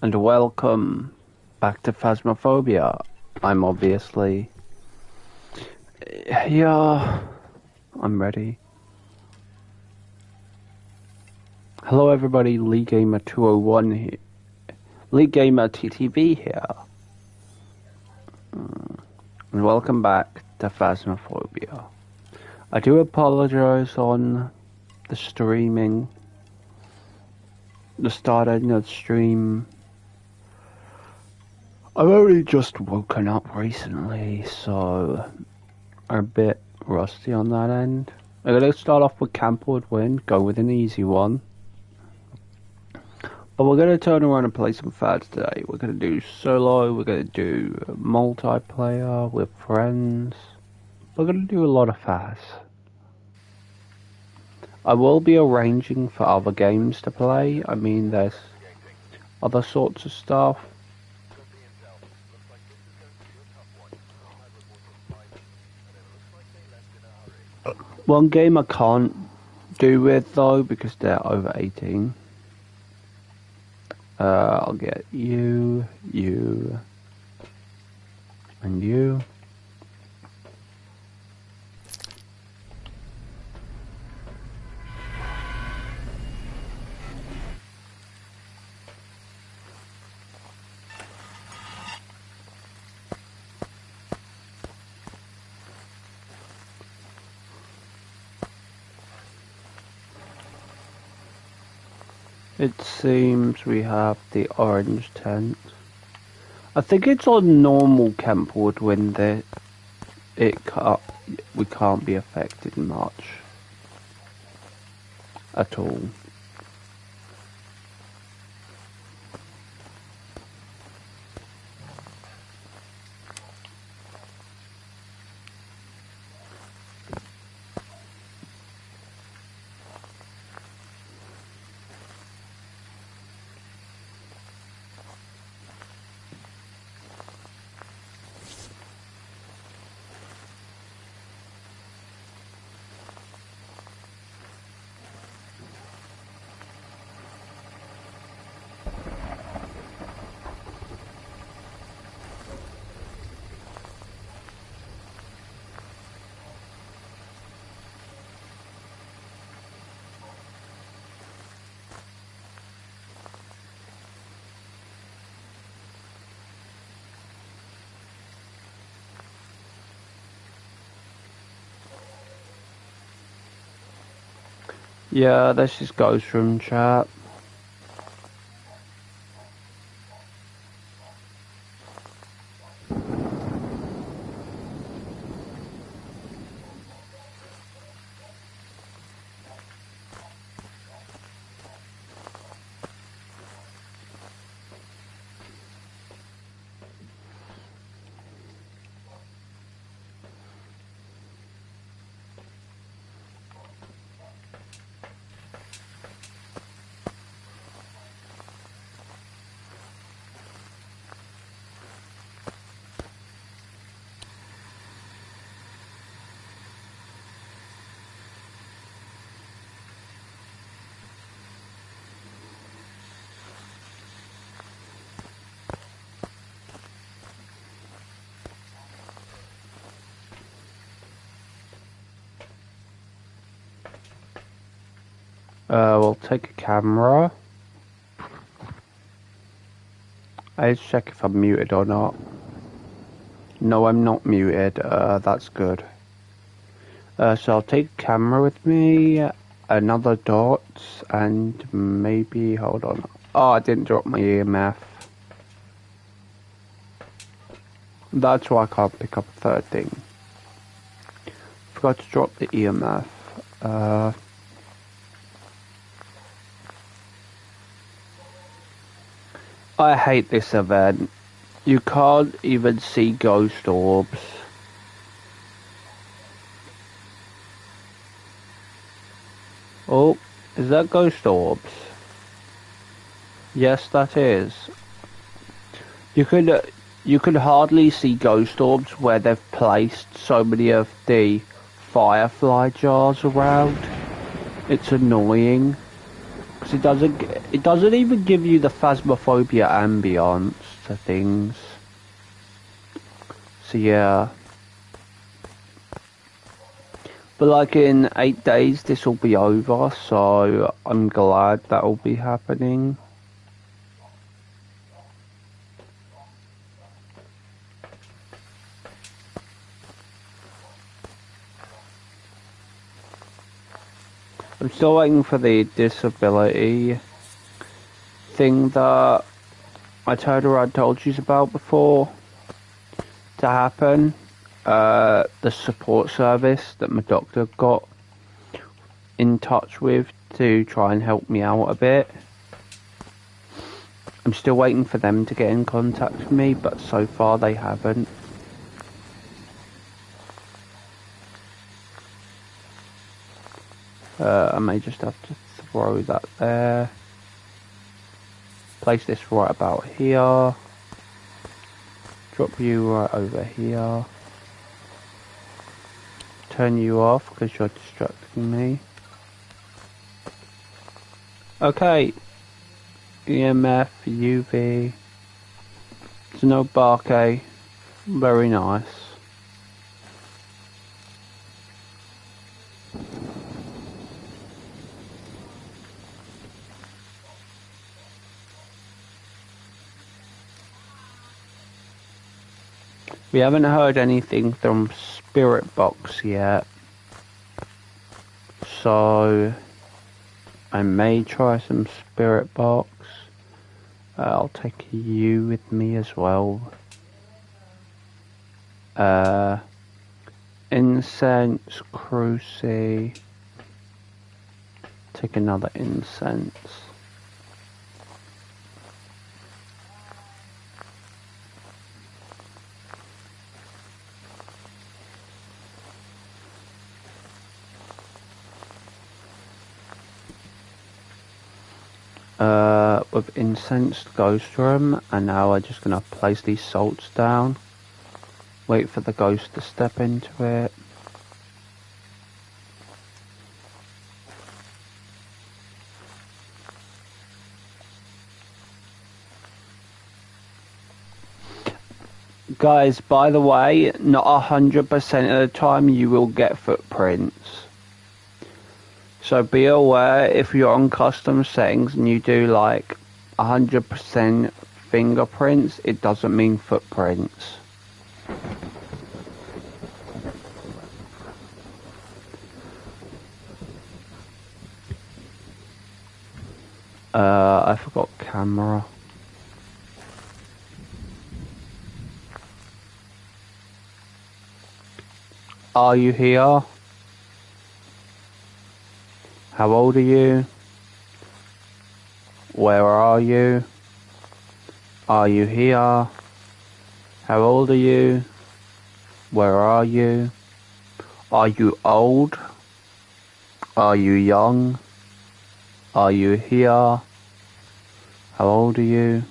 and welcome back to Phasmophobia. I'm obviously... Yeah, I'm ready. Hello everybody, League Gamer 201 here. League Gamer TTV here. And welcome back to Phasmophobia. I do apologize on the streaming. The start of the stream. I've only just woken up recently, so I'm a bit rusty on that end. I'm going to start off with Campwood Win, go with an easy one. But we're going to turn around and play some fads today. We're going to do solo, we're going to do multiplayer with friends. We're going to do a lot of fads. I will be arranging for other games to play. I mean, there's other sorts of stuff. One game I can't do with though because they're over 18. I'll get you, and you. It seems we have the orange tent. I think it's on normal Campwood when we can't be affected much at all. Yeah, this is Ghost Room chat. We'll take a camera. I'll check if I'm muted or not. No, I'm not muted. That's good. So I'll take a camera with me, another dot, and maybe, hold on. Oh, I didn't drop my EMF. That's why I can't pick up a third thing. Forgot to drop the EMF. I hate this event. You can't even see ghost orbs. Oh, is that ghost orbs? Yes, that is. You could hardly see ghost orbs where they've placed so many of the firefly jars around. It's annoying. Because it doesn't even give you the Phasmophobia ambience to things. So yeah. But like in 8 days this will be over, so I'm glad that will be happening. I'm still waiting for the disability thing that I told you about before to happen. The support service that my doctor got in touch with to try and help me out a bit. I'm still waiting for them to get in contact with me, but so far they haven't. I may just have to throw that there. Place this right about here. Drop you right over here. Turn you off because you're distracting me. Okay. EMF, UV. There's no barcade. Very nice. We haven't heard anything from Spirit Box yet, so I may try some Spirit Box. I'll take you with me as well. Incense, cruci. Take another incense. With incensed ghost room, and now we're just gonna place these salts down. Wait for the ghost to step into it. Guys, by the way, not 100% of the time you will get footprints. So be aware if you're on custom settings and you do like 100% fingerprints, it doesn't mean footprints. I forgot camera. Are you here? How old are you? Where are you? Are you here? How old are you? Where are you? Are you old? Are you young? Are you here? How old are you?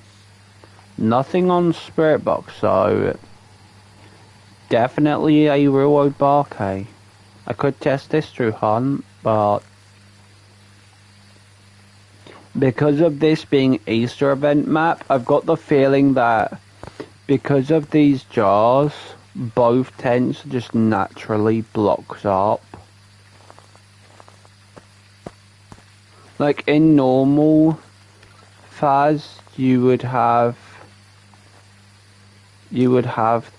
Nothing on Spirit Box, so definitely a real old barcade. I could test this through Hunt, but because of this being Easter event map, I've got the feeling that because of these jars, both tents just naturally blocks up. Like in normal Phas, you would have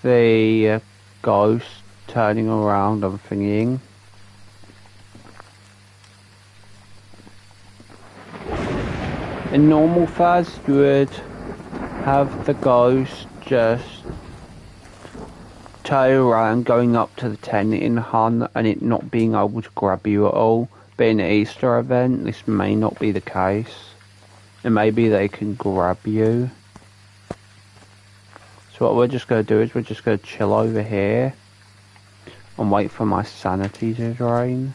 the ghost turning around and thingying. In normal Phas, you would have the ghost just turn around going up to the tent in Hunt and it not being able to grab you at all. But in the Easter event, this may not be the case. And maybe they can grab you. So what we're just going to do is we're just going to chill over here and wait for my sanity to drain.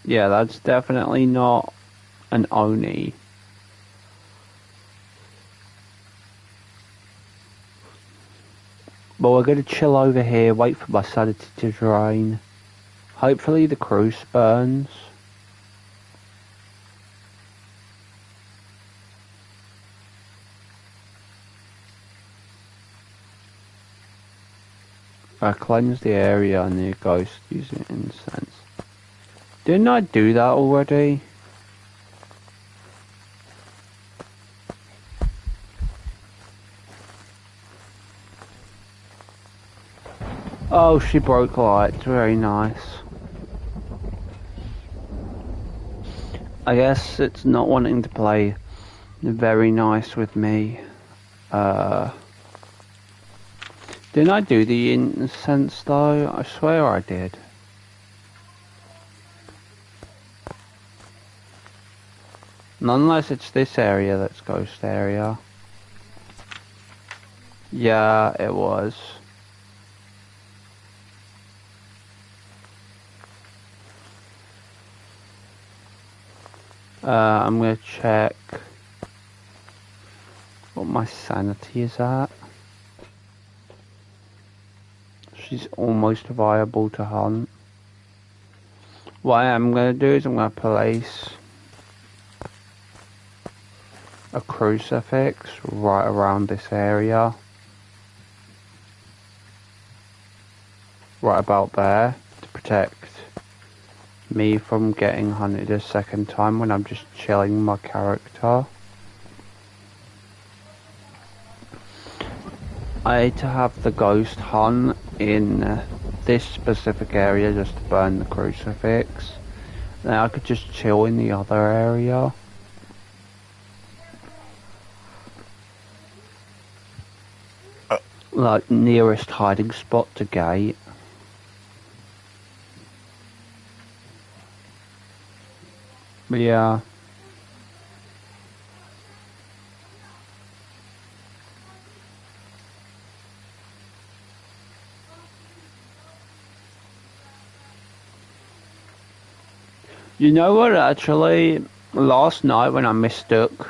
Yeah, that's definitely not an Oni. But we're going to chill over here, wait for my sanity to drain. Hopefully the cruise burns. I cleanse the area near ghost using incense. Didn't I do that already? Oh, she broke lights. Very nice. I guess it's not wanting to play very nice with me. Didn't I do the incense though? I swear I did. Unless it's this area that's ghost area. Yeah, it was. I'm gonna check what my sanity is at. She's almost viable to hunt. What I am gonna do is I'm gonna place a crucifix right around this area. Right about there to protect me from getting hunted a second time when I'm just chilling my character. I need to have the ghost hunt in this specific area just to burn the crucifix. Then I could just chill in the other area. Like nearest hiding spot to gate. But yeah. You know what, actually, last night when I mistook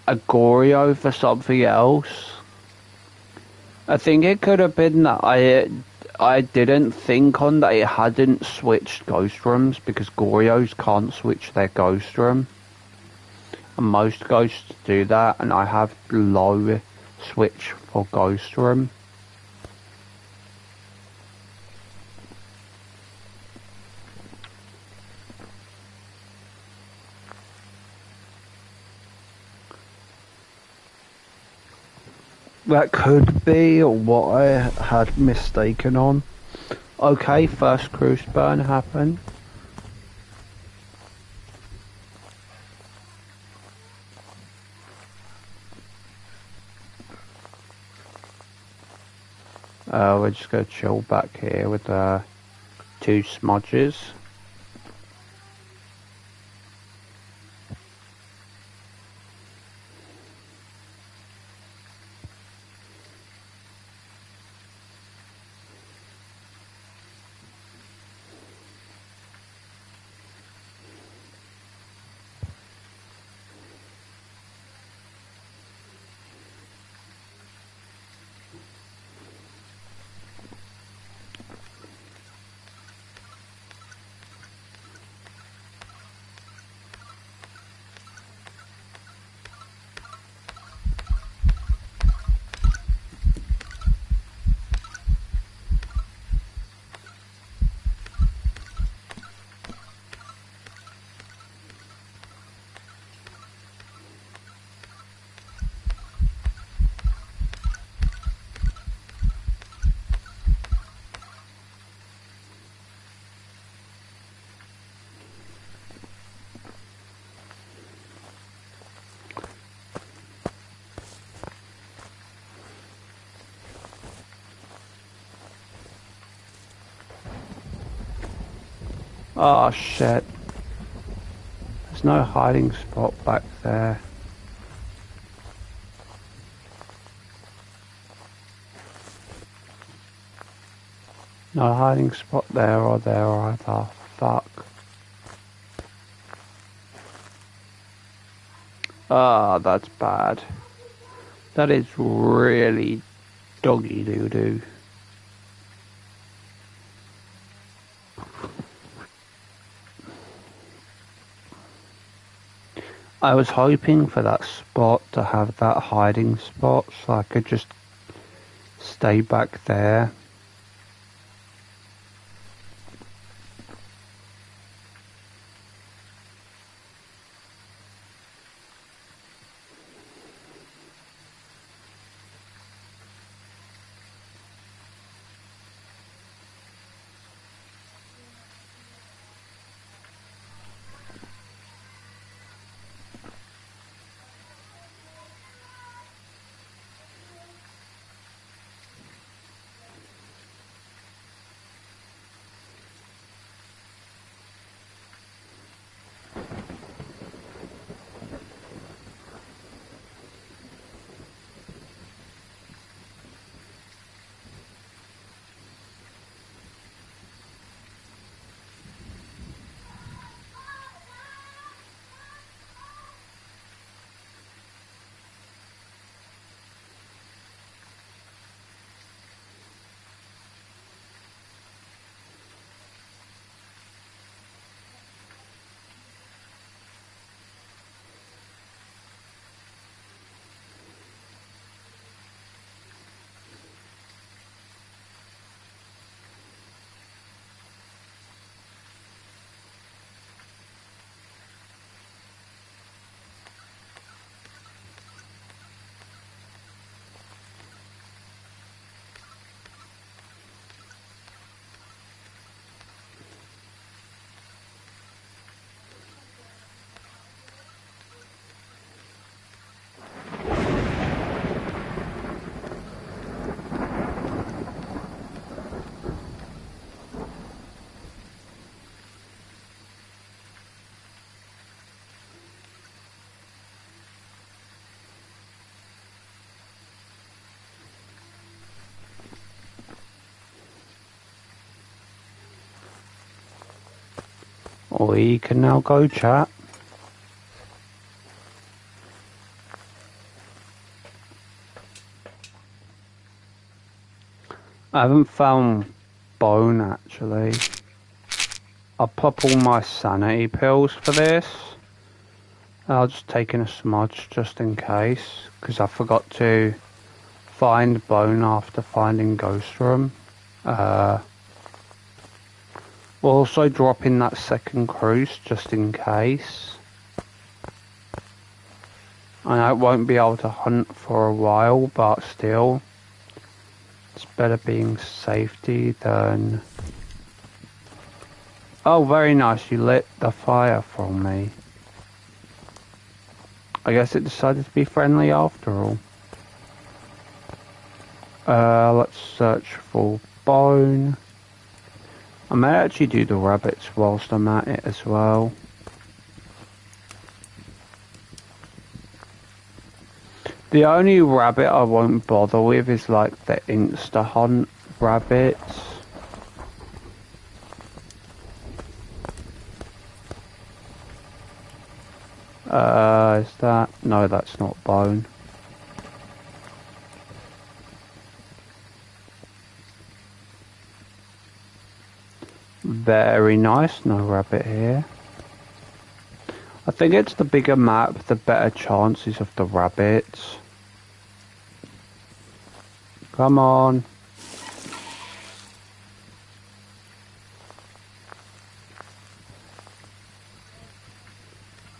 a Goryo for something else, I think it could have been that I didn't think on that it hadn't switched ghost rooms, because Goryos can't switch their ghost room. And most ghosts do that, and I have low switch for ghost room. That could be what I had mistaken on. Okay, first cruise burn happened. We're just gonna chill back here with the two smudges. Oh shit. There's no hiding spot back there. No hiding spot there or there either. Fuck. Ah, that's bad. That is really doggy doo-doo. I was hoping for that spot to have that hiding spot so I could just stay back there. We can now go, chat. I haven't found bone actually. I'll pop all my sanity pills for this. I'll just take in a smudge just in case, because I forgot to find bone after finding ghost room. We'll also drop in that second cruise just in case. I know it won't be able to hunt for a while, but still, it's better being safety than... Oh, very nice, you lit the fire for me. I guess it decided to be friendly after all. Let's search for bone. I may actually do the rabbits whilst I'm at it as well. The only rabbit I won't bother with is like the insta-hunt rabbits. Is that... No, that's not bone. Very nice, no rabbit here. I think it's the bigger map, the better chances of the rabbits. Come on.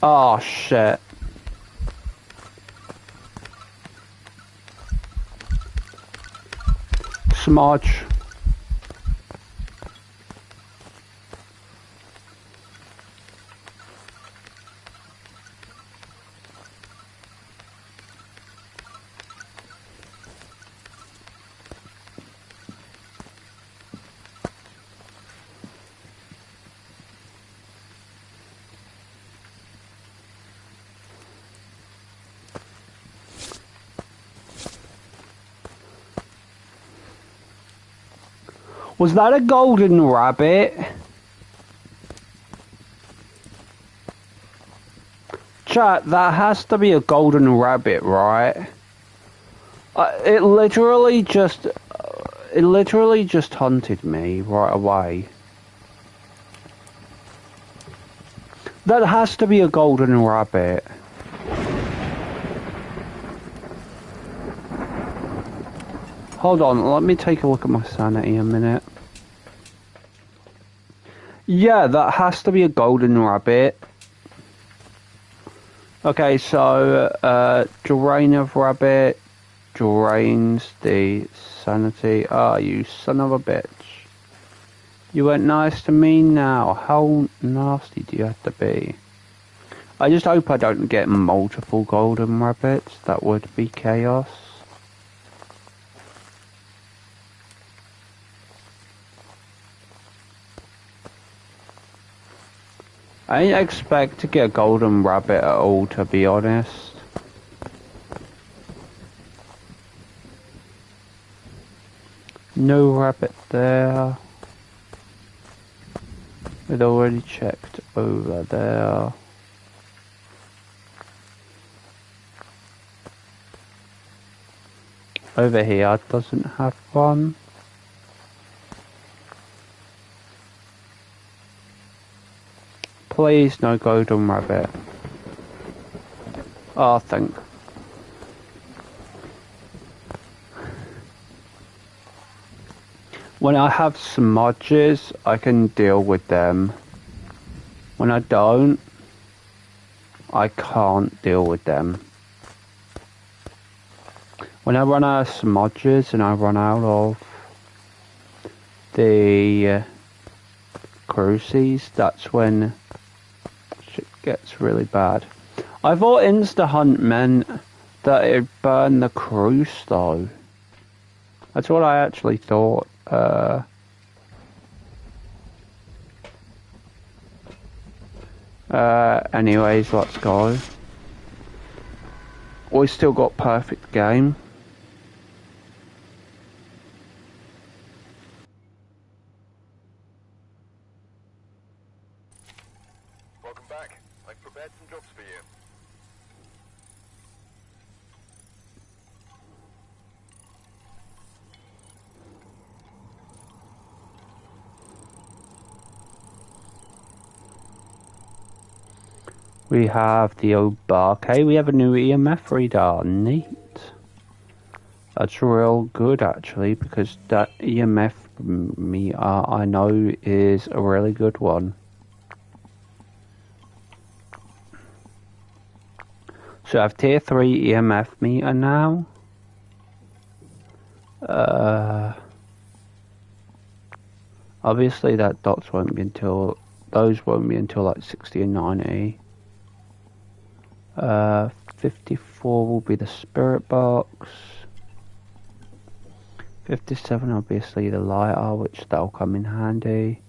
Oh shit. Smudge. Was that a golden rabbit? Chat, that has to be a golden rabbit, right? It literally just hunted me right away. That has to be a golden rabbit. Hold on, let me take a look at my sanity a minute. Yeah, that has to be a golden rabbit. Okay, so, drain of rabbit drains the sanity. Ah, you son of a bitch. You weren't nice to me now. How nasty do you have to be? I just hope I don't get multiple golden rabbits. That would be chaos. I didn't expect to get a golden rabbit at all, to be honest. No rabbit there. We'd already checked over there. Over here doesn't have one. Please, no golden rabbit. Oh, thank. When I have smudges, I can deal with them. When I don't, I can't deal with them. When I run out of smudges and I run out of the crucies, that's when shit gets really bad. I thought insta-hunt meant that it'd burn the cruise though. That's what I actually thought. Anyways, let's go. We still got perfect game. Welcome back. I've prepared some jobs for you. We have the Obake. We have a new EMF reader. Neat. That's real good actually, because that EMF meter I know is a really good one. So I have tier 3 EMF meter now. Obviously that dots won't be until, those won't be until like 60 and 90. 54 will be the spirit box. 57 obviously the lighter, which that'll come in handy.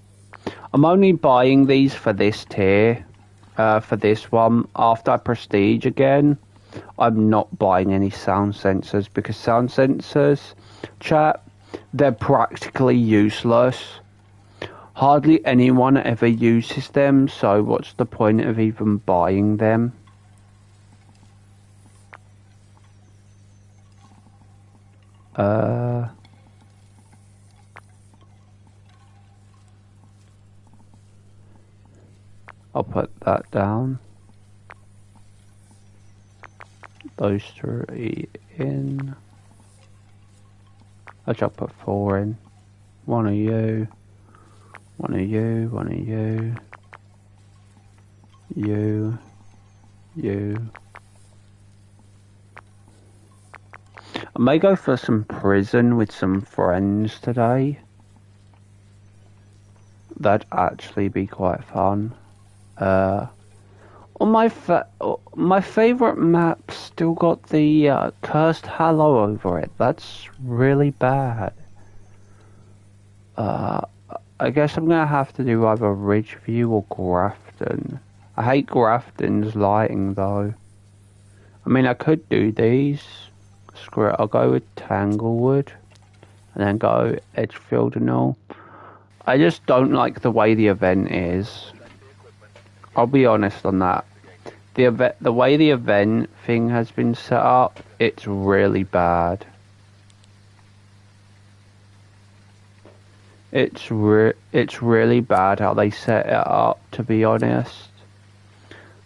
I'm only buying these for this tier, for this one. After I prestige again, I'm not buying any sound sensors, because sound sensors, chat, they're practically useless. Hardly anyone ever uses them, so what's the point of even buying them? I'll put that down. Those 3 in. I'll put 4 in. One of you. One of you. One of you. You. You. I may go for some prison with some friends today. That'd actually be quite fun. On my favourite map still got the cursed halo over it. That's really bad. I guess I'm gonna have to do either Ridgeview or Grafton. I hate Grafton's lighting though. I mean, I could do these. Screw it, I'll go with Tanglewood and then go Edgefield and all. I just don't like the way the event is. I'll be honest on that. The way the event thing has been set up, it's really bad. It's really bad how they set it up, to be honest.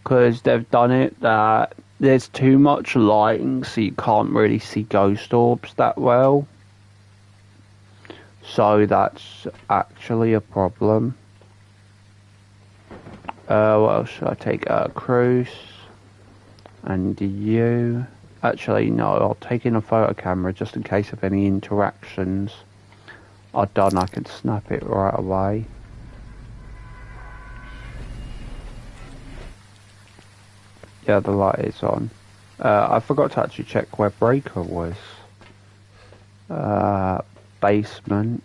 Because they've done it that there's too much lighting, so you can't really see ghost orbs that well. So that's actually a problem. What else should I take? Cruise. And you. Actually, no, I'll take in a photo camera just in case of any interactions are done. I can snap it right away. Yeah, the light is on. I forgot to actually check where Breaker was. Basement.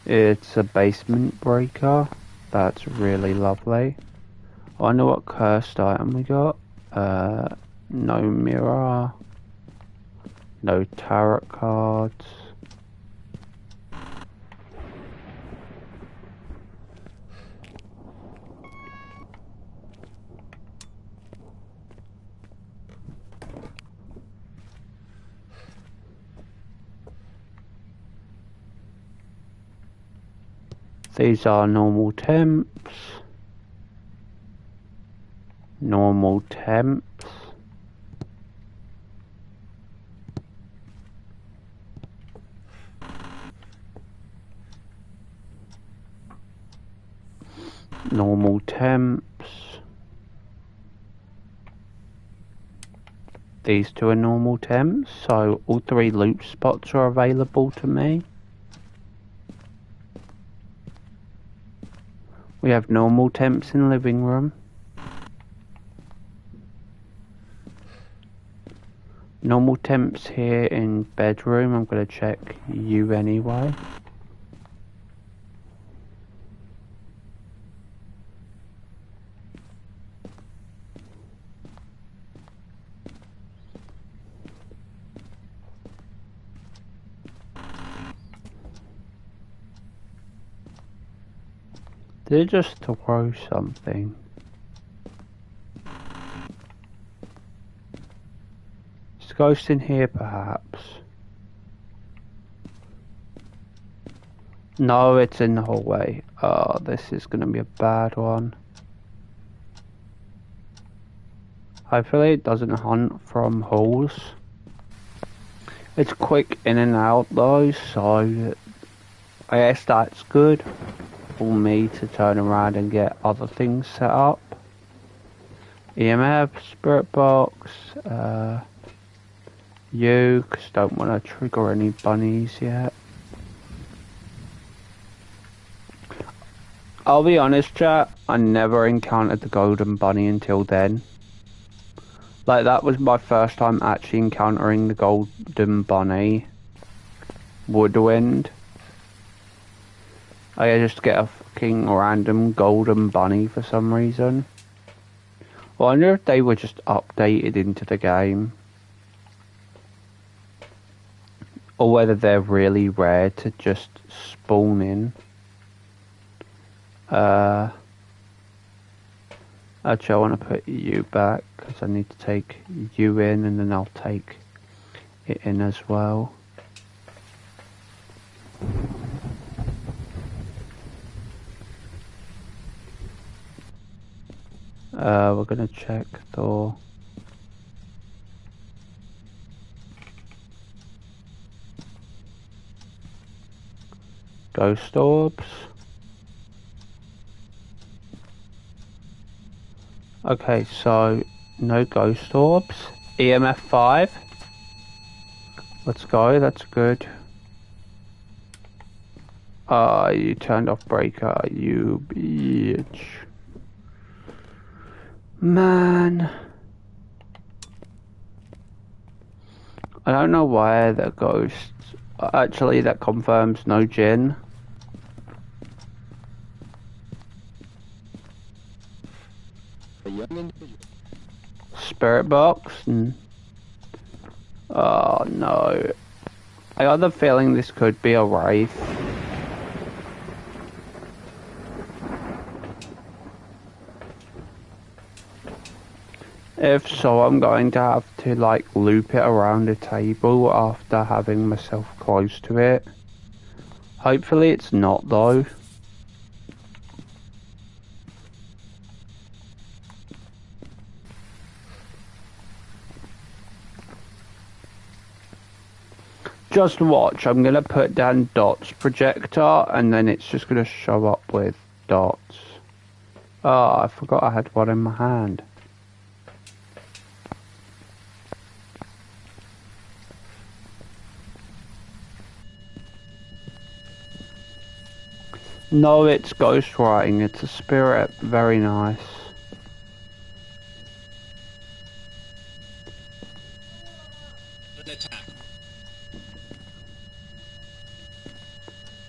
It's a basement breaker. That's really lovely. I wonder what cursed item we got. No mirror. No tarot cards. These are normal temps. Normal temps. Normal temps. These two are normal temps, so all three loot spots are available to me. We have normal temps in living room. Normal temps here in bedroom. I'm going to check you anyway. Did it just throw something? Is the ghost in here perhaps? No, it's in the hallway. Oh, this is going to be a bad one. Hopefully it doesn't hunt from halls. It's quick in and out though, so I guess that's good for me to turn around and get other things set up. EMF, spirit box, you, because don't want to trigger any bunnies yet. I'll be honest, chat, I never encountered the golden bunny until then. Like, that was my first time actually encountering the golden bunny. Woodwind. I just get a fucking random golden bunny for some reason. I wonder if they were just updated into the game. Or whether they're really rare to just spawn in. Actually, I want to put you back because I need to take you in and then I'll take it in as well. We're gonna check the ghost orbs. Okay, so no ghost orbs. EMF 5. Let's go, that's good. You turned off breaker, you bitch. Man. I don't know why the ghosts... Actually, that confirms no Jinn. A young individual. Spirit box? Oh no. I got the feeling this could be a wraith. If so, I'm going to have to like loop it around the table after having myself close to it. Hopefully it's not though. Just watch, I'm gonna put down dots projector and then it's just gonna show up with dots. Oh, I forgot I had one in my hand. No, it's ghostwriting, it's a spirit, very nice. An attack.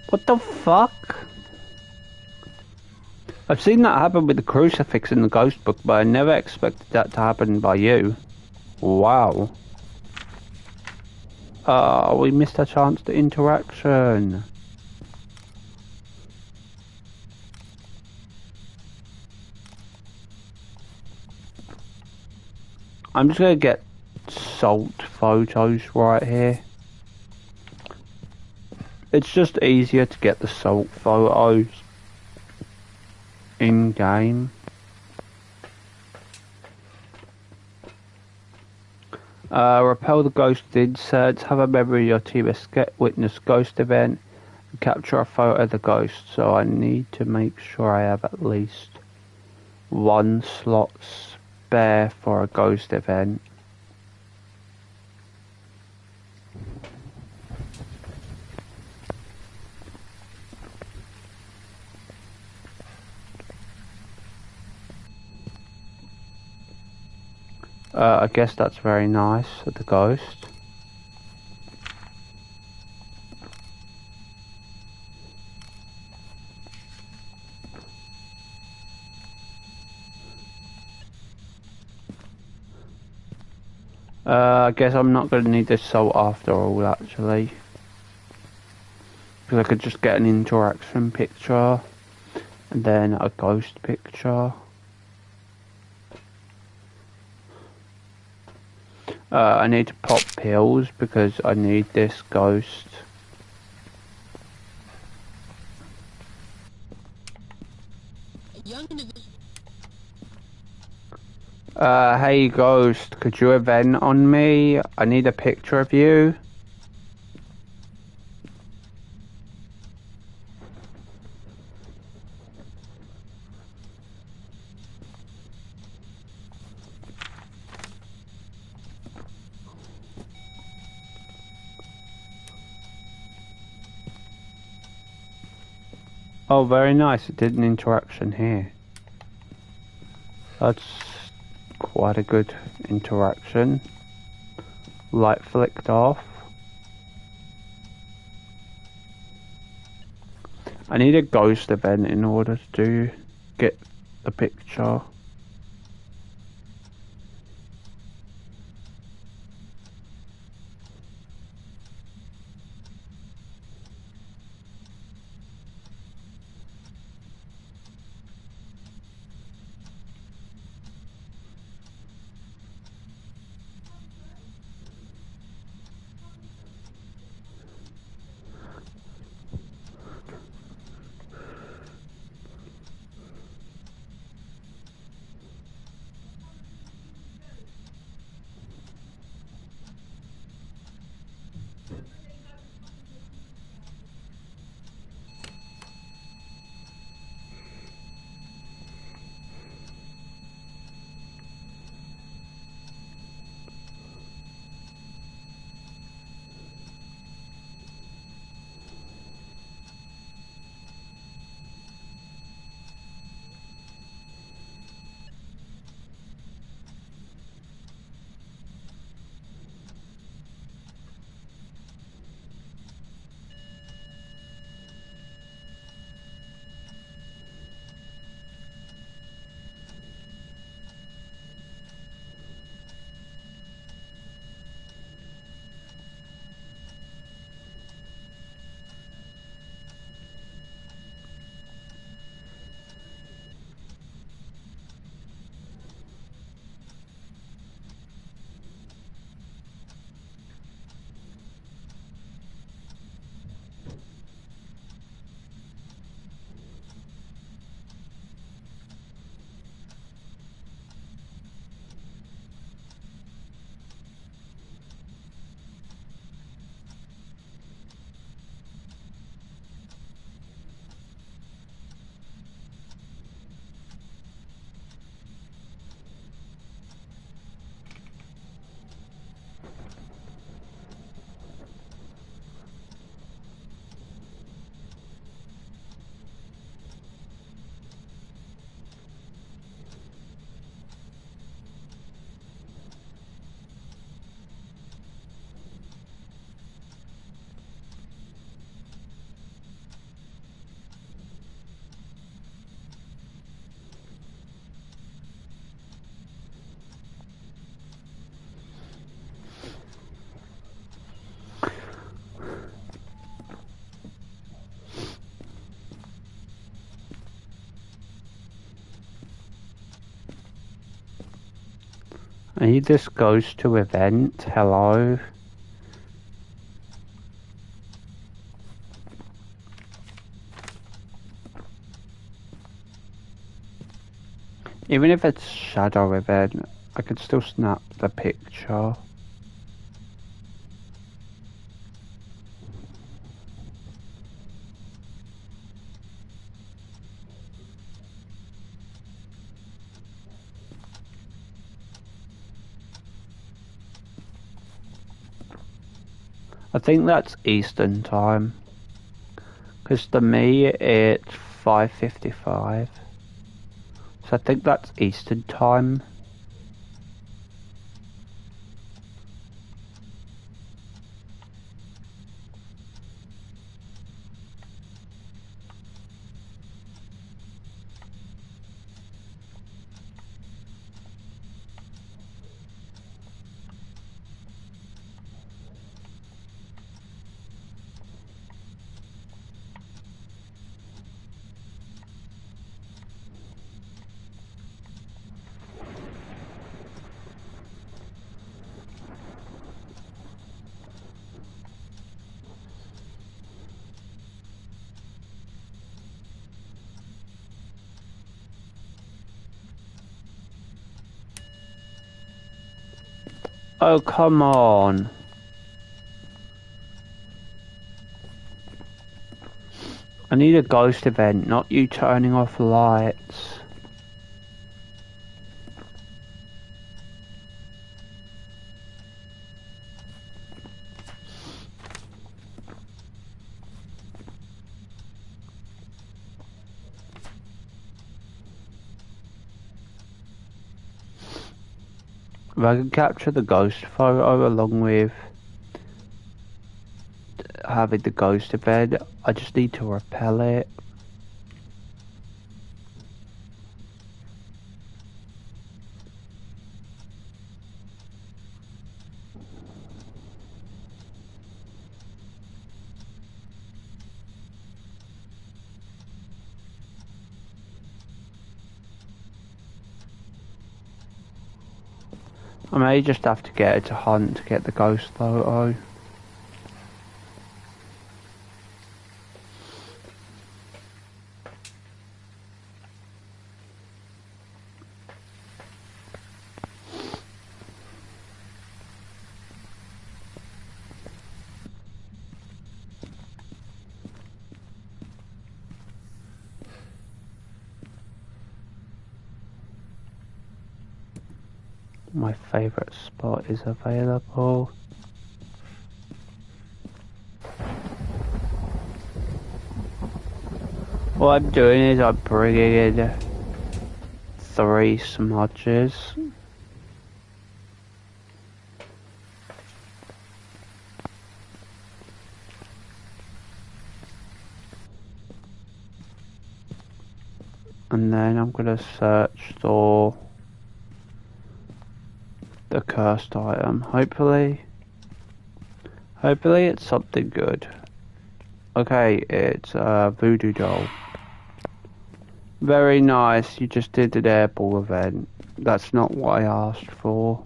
What the fuck? I've seen that happen with the crucifix in the ghost book, but I never expected that to happen by you. Wow. We missed a chance to interaction. I'm just gonna get salt photos right here. It's just easier to get the salt photos in game. Repel the ghost inserts, have a memory of your team witness ghost event, and capture a photo of the ghost. So I need to make sure I have at least one slot spare for a ghost event. I guess that's very nice of the ghost. I guess I'm not going to need this salt after all, actually. Because I could just get an interaction picture, and then a ghost picture. I need to pop pills because I need this ghost. Young individual. Hey ghost, could you event on me? I need a picture of you. Oh, very nice. It did an interaction here. That's quite a good interaction. Light flicked off. I need a ghost event in order to get the picture. And he just goes to event. Hello. Even if it's shadow event, I could still snap the picture. I think that's Eastern time. Because to me it's 5:55. So I think that's Eastern time. Oh, come on. I need a ghost event, not you turning off lights. If I can capture the ghost photo along with having the ghost event, I just need to repel it. I may just have to get it to hunt to get the ghost photo. My favourite spot is available. What I'm doing is I'm bringing in 3 smudges. And then I'm gonna search for the cursed item. Hopefully it's something good. Okay, it's a voodoo doll. Very nice, you just did an airball event. That's not what I asked for.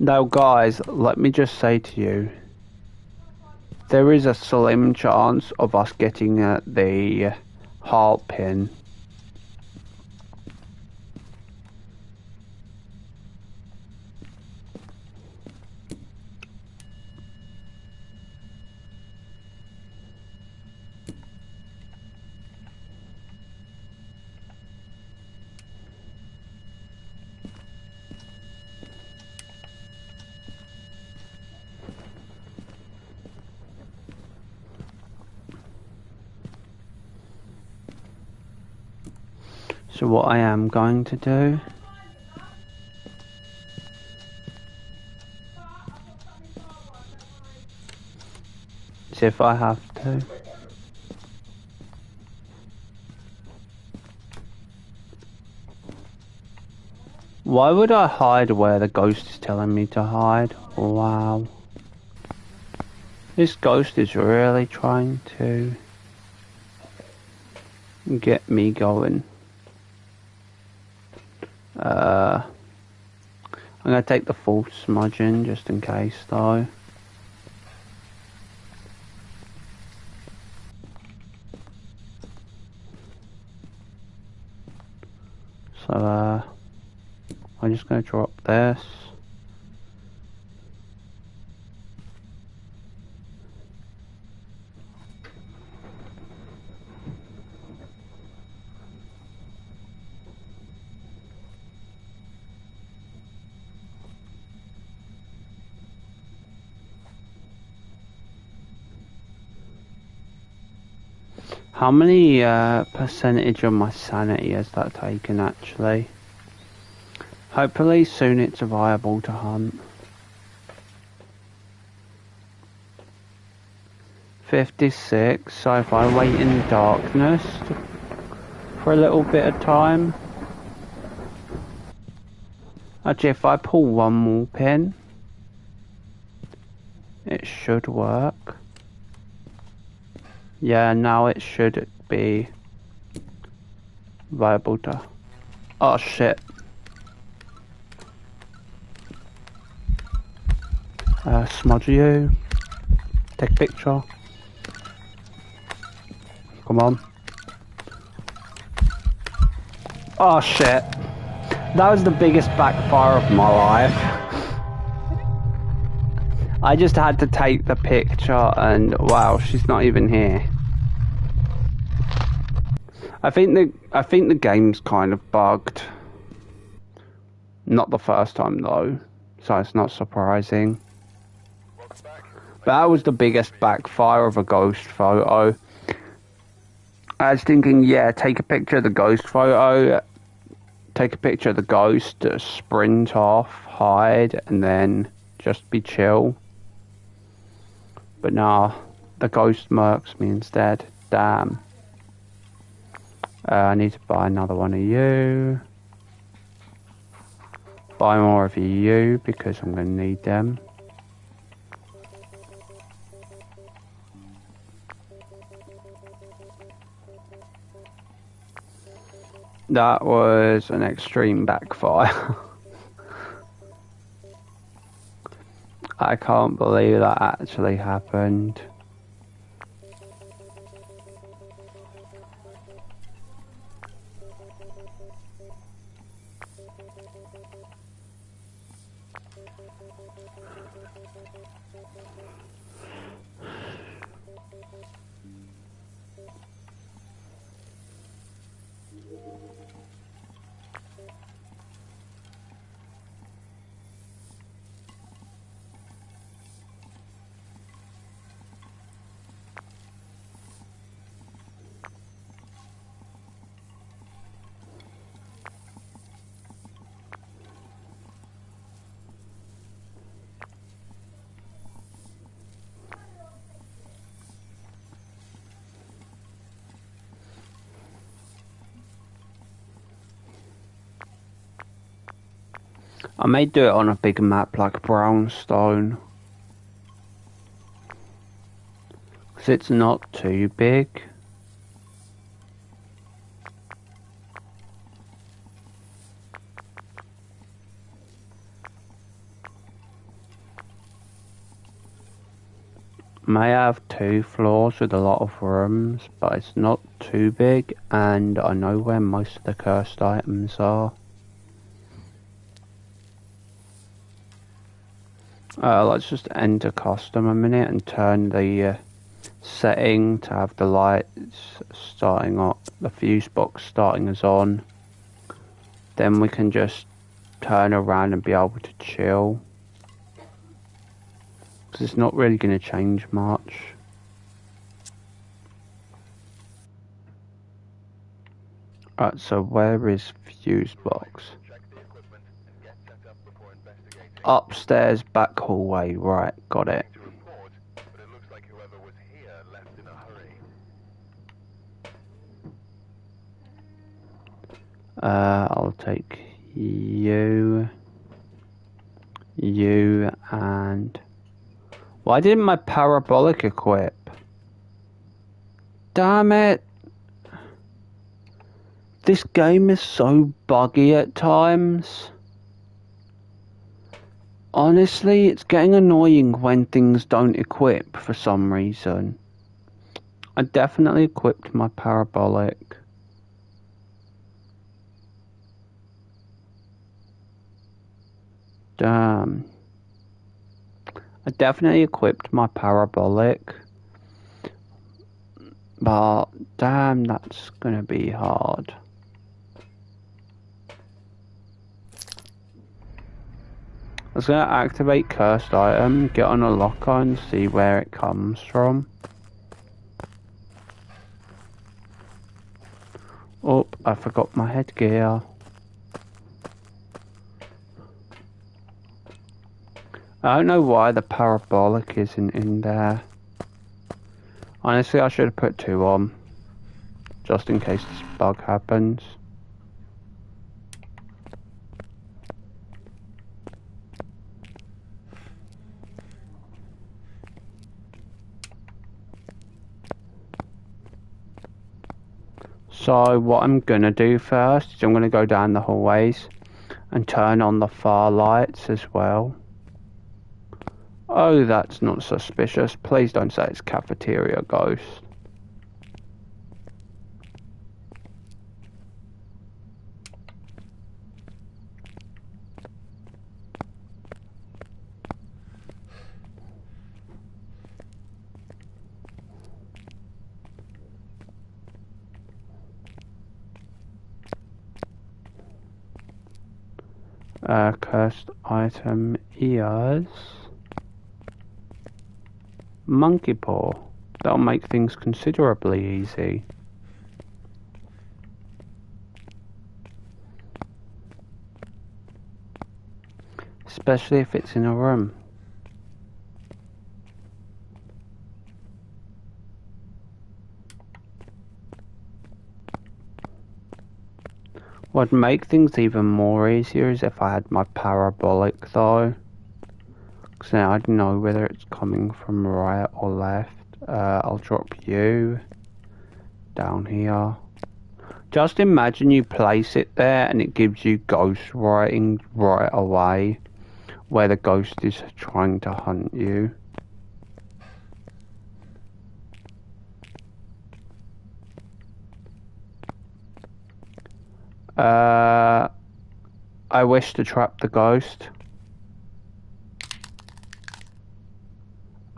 Now guys, let me just say to you, there is a slim chance of us getting the heart pin. So what I am going to do is, if I have to, Why would I hide where the ghost is telling me to hide? Wow. This ghost is really trying to get me going. I'm gonna take the full smudging just in case though. So I'm just gonna drop this. How many percentage of my sanity has that taken actually? Hopefully soon it's viable to hunt. 56, so if I wait in darkness for a little bit of time. Actually, if I pull one more pin, it should work. Yeah, now it should be viable to... Oh shit. Smudge you. Take a picture. Come on. Oh shit. That was the biggest backfire of my life. I just had to take the picture and wow, she's not even here. I think the game's kind of bugged. Not the first time though, so it's not surprising. But that was the biggest backfire of a ghost photo. I was thinking, yeah, take a picture of the ghost photo, take a picture of the ghost, sprint off, hide, and then just be chill. But nah, the ghost murks me instead. Damn. I need to buy another one of you. Buy more of you because I'm going to need them. That was an extreme backfire. I can't believe that actually happened. I may do it on a big map like Brownstone. Because it's not too big. May have 2 floors with a lot of rooms, but it's not too big, and I know where most of the cursed items are. Let's just enter custom a minute and turn the setting to have the lights starting up, the fuse box starting as on. Then we can just turn around and be able to chill. Because it's not really going to change much. Right, so where is fuse box? Upstairs, back hallway, right, got it. I'll take you, and... Why didn't my parabolic equip? Damn it! This game is so buggy at times. Honestly, it's getting annoying when things don't equip for some reason. I definitely equipped my parabolic. Damn. I definitely equipped my parabolic. But damn, that's gonna be hard. I was gonna activate cursed item, get on a locker and see where it comes from. Oh, I forgot my headgear. I don't know why the parabolic isn't in there. Honestly, I should have put 2 on, just in case this bug happens. So what I'm gonna do first is I'm gonna go down the hallways and turn on the far lights as well. Oh, that's not suspicious. Please don't say it's cafeteria ghost. Cursed item ears. Monkey paw. That'll make things considerably easy. Especially if it's in a room. What'd make things even more easier is if I had my parabolic though. Because now I'd know whether it's coming from right or left. I'll drop you down here. Just imagine you place it there and it gives you ghost writing right away where the ghost is trying to hunt you. I wish to trap the ghost.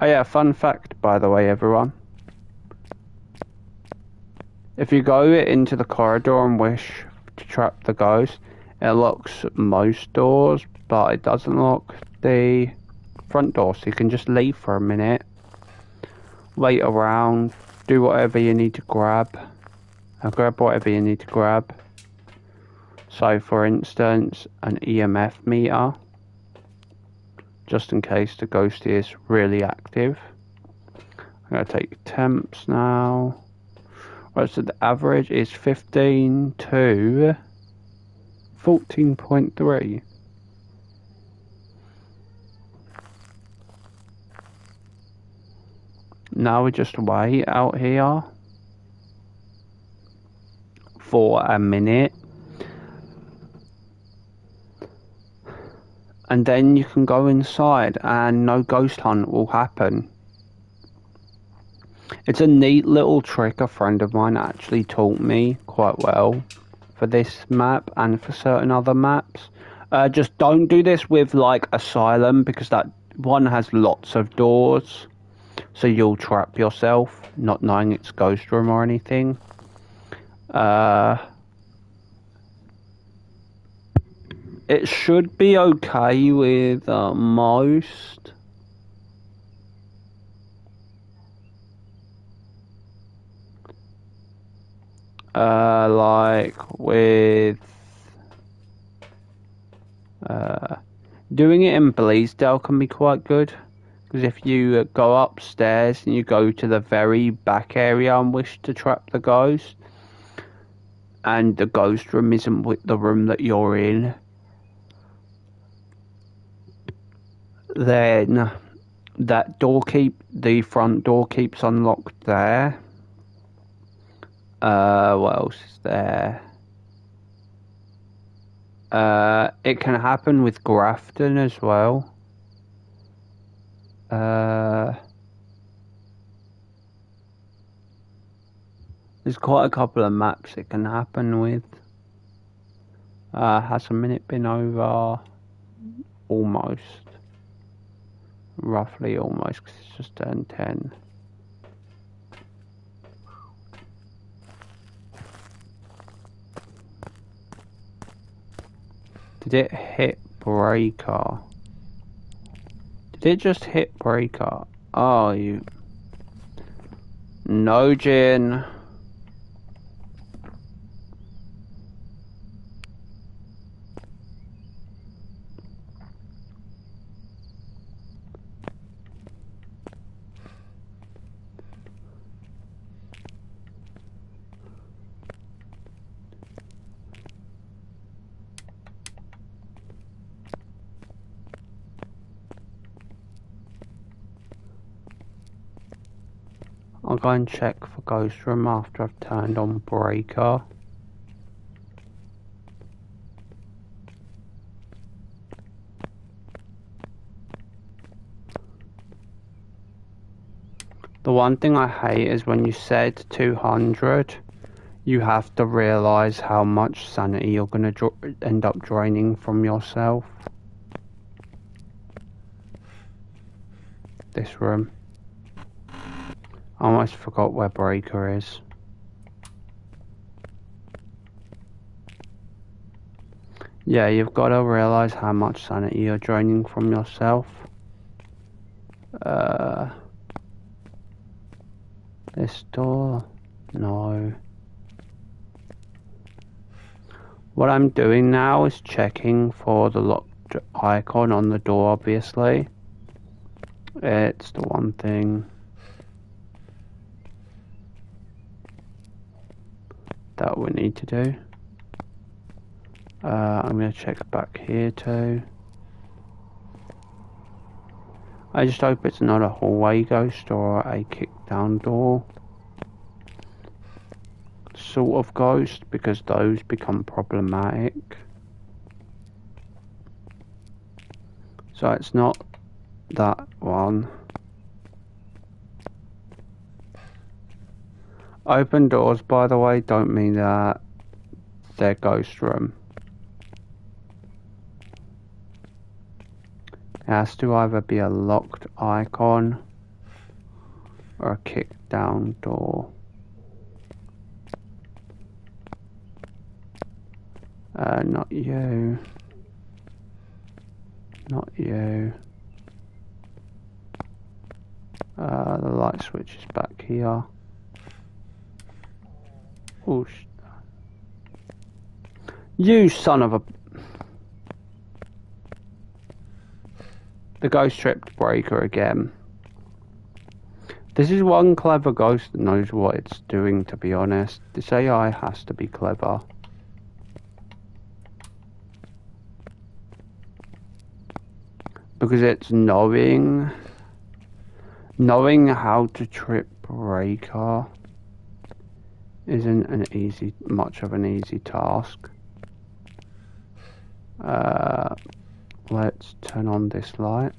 Oh yeah, fun fact by the way everyone. If you go into the corridor and wish to trap the ghost, it locks most doors, but it doesn't lock the front door, so you can just leave for a minute, wait around, do whatever you need to grab, and grab whatever you need to grab. So for instance, an EMF meter, just in case the ghost is really active. I'm going to take temps now. Right, so the average is 15 to 14.3. Now we just wait out here for a minute. And then you can go inside and no ghost hunt will happen. It's a neat little trick a friend of mine actually taught me quite well for this map and for certain other maps. Just don't do this with like Asylum because that one has lots of doors. So you'll trap yourself not knowing it's ghost room or anything. It should be okay with most. Like with doing it in Bleasdale can be quite good. Because if you go upstairs and you go to the very back area and wish to trap the ghost, and the ghost room isn't with the room that you're in, Then the front door keeps unlocked there. What else is there? It can happen with Grafton as well. There's quite a couple of maps it can happen with. Has a minute been over? Almost. Roughly almost, because it's just turned 10. Did it hit breaker? Did it just hit breaker? Oh, you... No, Jin. I'll go and check for Ghost Room after I've turned on breaker. The one thing I hate is when you said 200, you have to realise how much sanity you're going to end up draining from yourself. This room. I almost forgot where breaker is. Yeah, you've got to realise how much sanity you're draining from yourself. This door? No. What I'm doing now is checking for the locked icon on the door, obviously. It's the one thing that we need to do. I'm going to check back here too. I just hope it's not a hallway ghost or a kick down door sort of ghost, because those become problematic. So it's not that one. Open doors, by the way, don't mean that they're ghost room. It has to either be a locked icon or a kick down door. Not you. Not you. The light switch is back here. Oh, you son of a... The ghost tripped breaker again. This is one clever ghost that knows what it's doing, to be honest. This AI has to be clever. Because it's knowing how to trip breaker isn't much of an easy task. Let's turn on this light.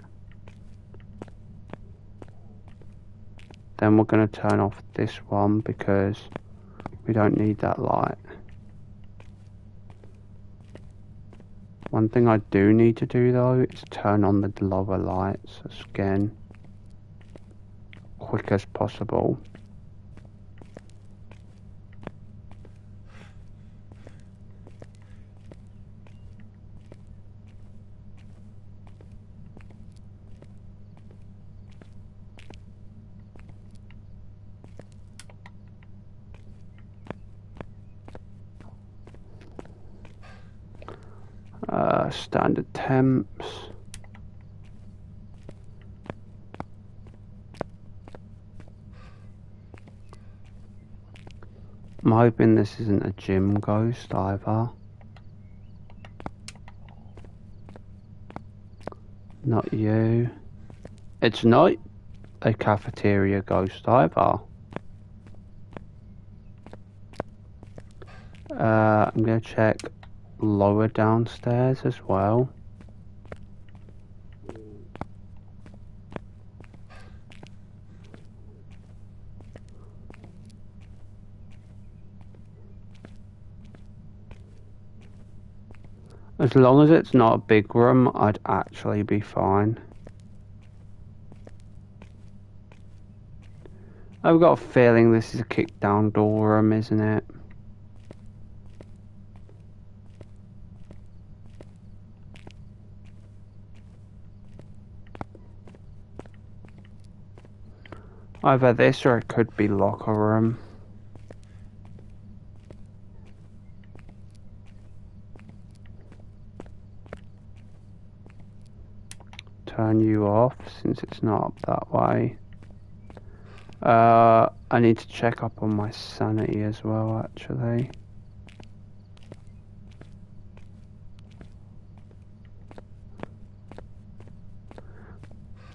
Then we're going to turn off this one because we don't need that light. One thing I do need to do though is turn on the lower lights again, quick as possible. Standard temps. I'm hoping this isn't a gym ghost either. Not you. It's not a cafeteria ghost either. I'm gonna check lower downstairs as well. As long as it's not a big room, I'd actually be fine. I've got a feeling this is a kick down door room, isn't it? Either this or it could be locker room. Turn you off since it's not up that way. I need to check up on my sanity as well, actually.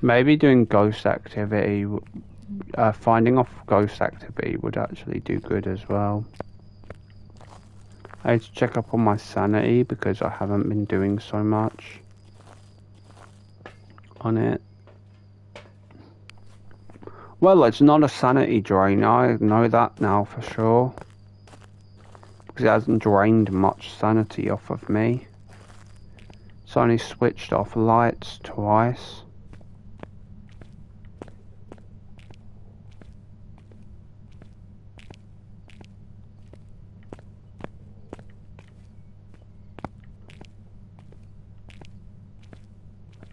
Maybe doing ghost activity, finding off ghost activity would actually do good as well. I need to check up on my sanity because I haven't been doing so much on it. Well, it's not a sanity drain, I know that now for sure. Because it hasn't drained much sanity off of me. It's only switched off lights twice.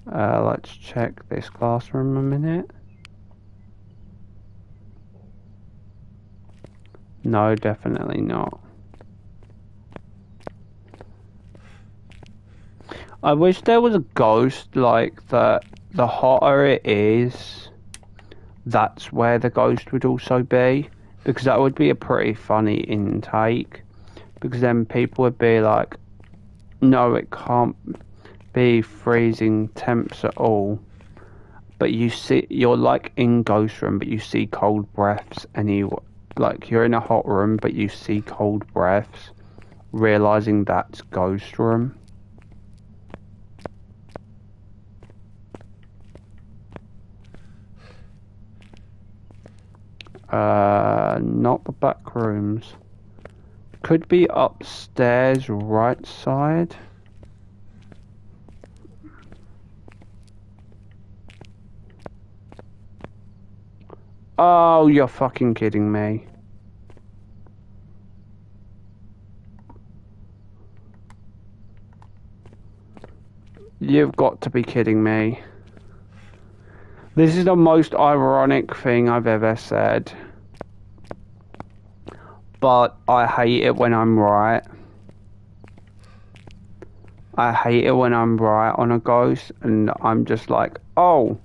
Let's check this classroom a minute. No, definitely not. I wish there was a ghost like that. The hotter it is, that's where the ghost would also be. Because that would be a pretty funny intake. Because then people would be like, no, it can't be freezing temps at all. But you see, you're like in ghost room, but you see cold breaths, and like you're in a hot room, but you see cold breaths, realizing that's ghost room. Not the back rooms. Could be upstairs, right side. Oh, you're fucking kidding me. You've got to be kidding me. This is the most ironic thing I've ever said. But I hate it when I'm right. I hate it when I'm right on a ghost and I'm just like, oh,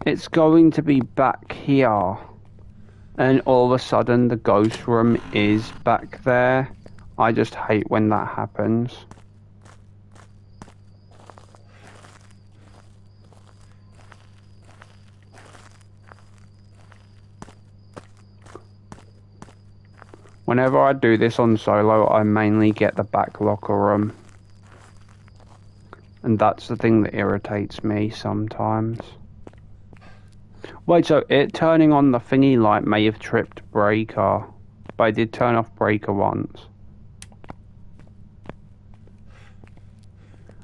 it's going to be back here. And all of a sudden the ghost room is back there. I just hate when that happens. Whenever I do this on solo, I mainly get the back locker room. And that's the thing that irritates me sometimes. Wait, so it turning on the thingy light may have tripped breaker. But I did turn off breaker once.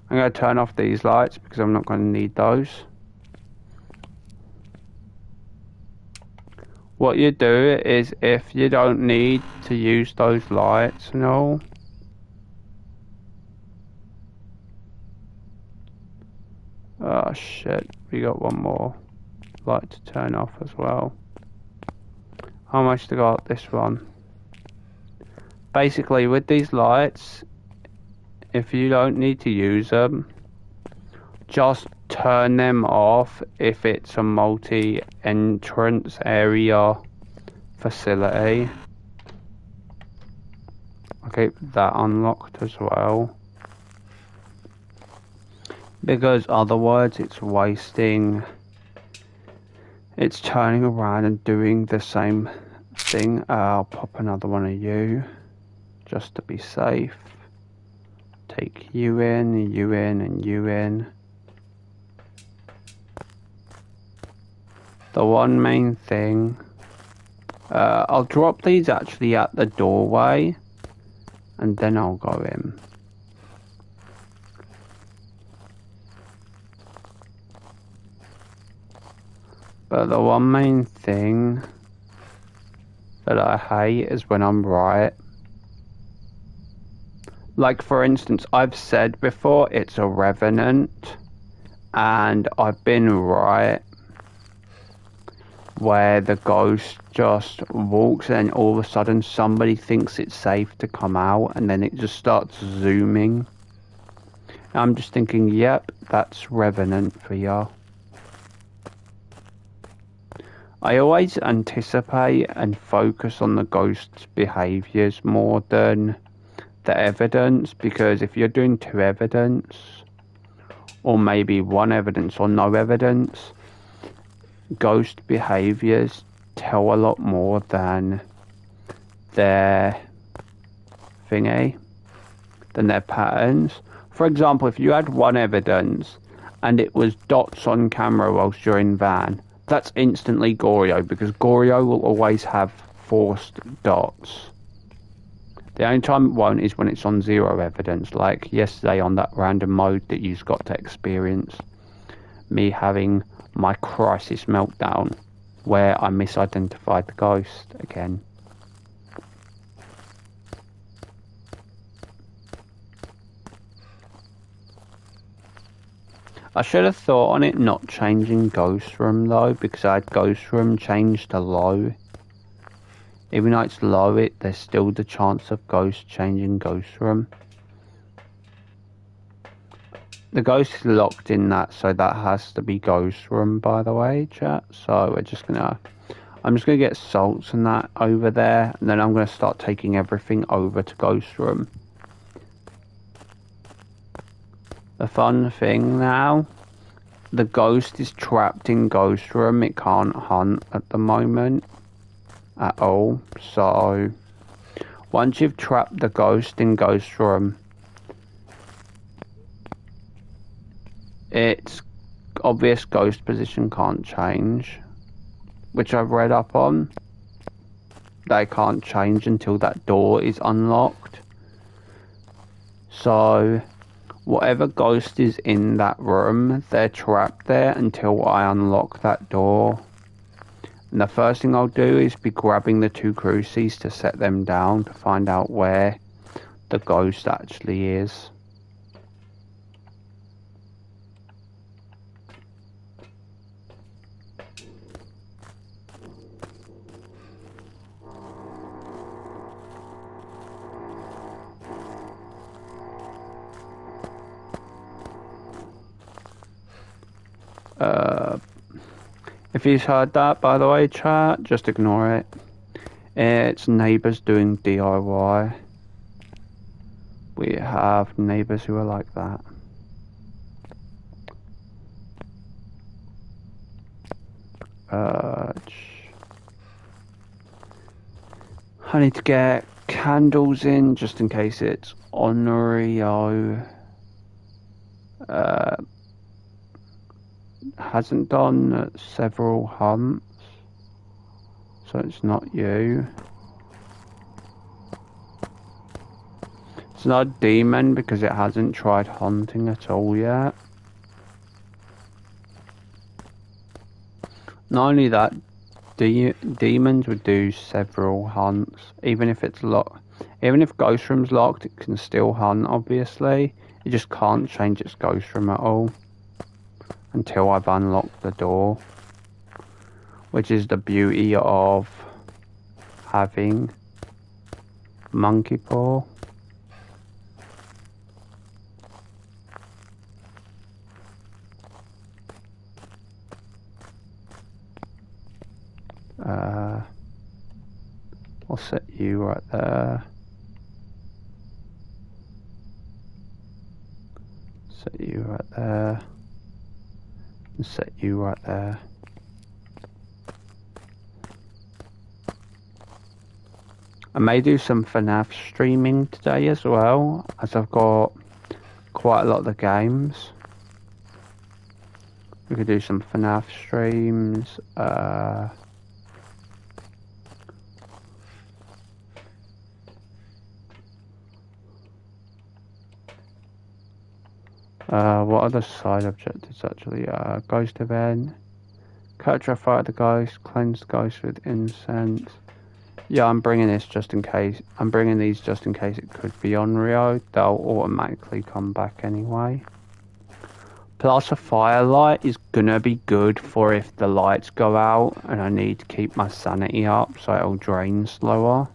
I'm going to turn off these lights because I'm not going to need those. What you do is if you don't need to use those lights and all. Oh shit, we got one more light to turn off as well. How much to got this one? Basically with these lights, if you don't need to use them, just turn them off if it's a multi-entrance area facility. I'll keep that unlocked as well. Because otherwise it's wasting... It's turning around and doing the same thing. I'll pop another one of you, just to be safe. Take you in, and you in, and you in. The one main thing... I'll drop these actually at the doorway, and then I'll go in. But the one main thing that I hate is when I'm right. Like, for instance, I've said before it's a revenant, and I've been right, where the ghost just walks and all of a sudden somebody thinks it's safe to come out, and then it just starts zooming. I'm just thinking, yep, that's revenant for ya. I always anticipate and focus on the ghost's behaviours more than the evidence, because if you're doing 2 evidence, or maybe 1 evidence or no evidence, ghost behaviours tell a lot more than their patterns. For example, if you had 1 evidence and it was dots on camera whilst you're in van, that's instantly Goryo, because Goryo will always have forced dots. The only time it won't is when it's on 0 evidence, like yesterday on that random mode that you've got to experience. Me having my crisis meltdown, where I misidentified the ghost again. I should have thought on it not changing ghost room though, because I had ghost room changed to low. Even though it's low, there's still the chance of ghost changing ghost room. The ghost is locked in that, so that has to be ghost room, by the way, chat. So I'm just gonna get salts and that over there, and then I'm gonna start taking everything over to ghost room. The fun thing now, the ghost is trapped in ghost room. It can't hunt at the moment at all. So once you've trapped the ghost in ghost room, its obvious ghost position can't change, which I've read up on. They can't change until that door is unlocked. So whatever ghost is in that room, they're trapped there until I unlock that door. And the first thing I'll do is be grabbing the 2 crucies to set them down to find out where the ghost actually is. If he's heard that, by the way, chat, just ignore it. It's neighbours doing DIY. We have neighbours who are like that. I need to get candles in just in case it's Honorio. Hasn't done several hunts, so it's not you. It's not a demon because it hasn't tried hunting at all yet. Not only that, demons would do several hunts, even if it's locked. Even if ghost room's locked, it can still hunt, obviously. It just can't change its ghost room at all until I've unlocked the door, which is the beauty of having monkey paw. I'll set you right there. Set you right there. And set you right there. I may do some FNAF streaming today as well, as I've got quite a lot of the games. We could do some FNAF streams. What are the side objectives actually? Ghost event. Capture fire the ghost. Cleanse the ghost with incense. Yeah, I'm bringing this just in case. I'm bringing these just in case it could be on Rio. They'll automatically come back anyway. Plus a firelight is gonna be good for if the lights go out and I need to keep my sanity up so it'll drain slower.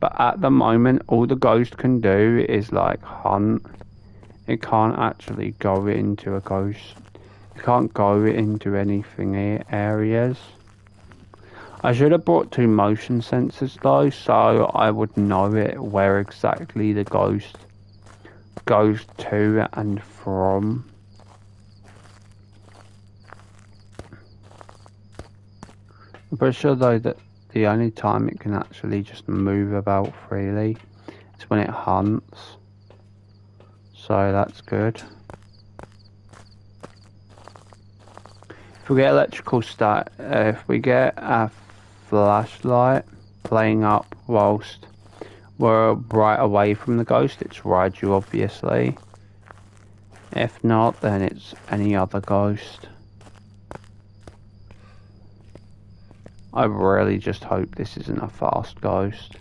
But at the moment, all the ghost can do is like hunt. It can't actually go into a ghost. It can't go into anything areas. I should have brought 2 motion sensors though, so I would know it where exactly the ghost goes to and from. I'm pretty sure though that the only time it can actually just move about freely is when it hunts. So that's good. If we get electrical if we get a flashlight playing up whilst we're right away from the ghost, it's Raiju obviously. If not, then it's any other ghost. I really just hope this isn't a fast ghost.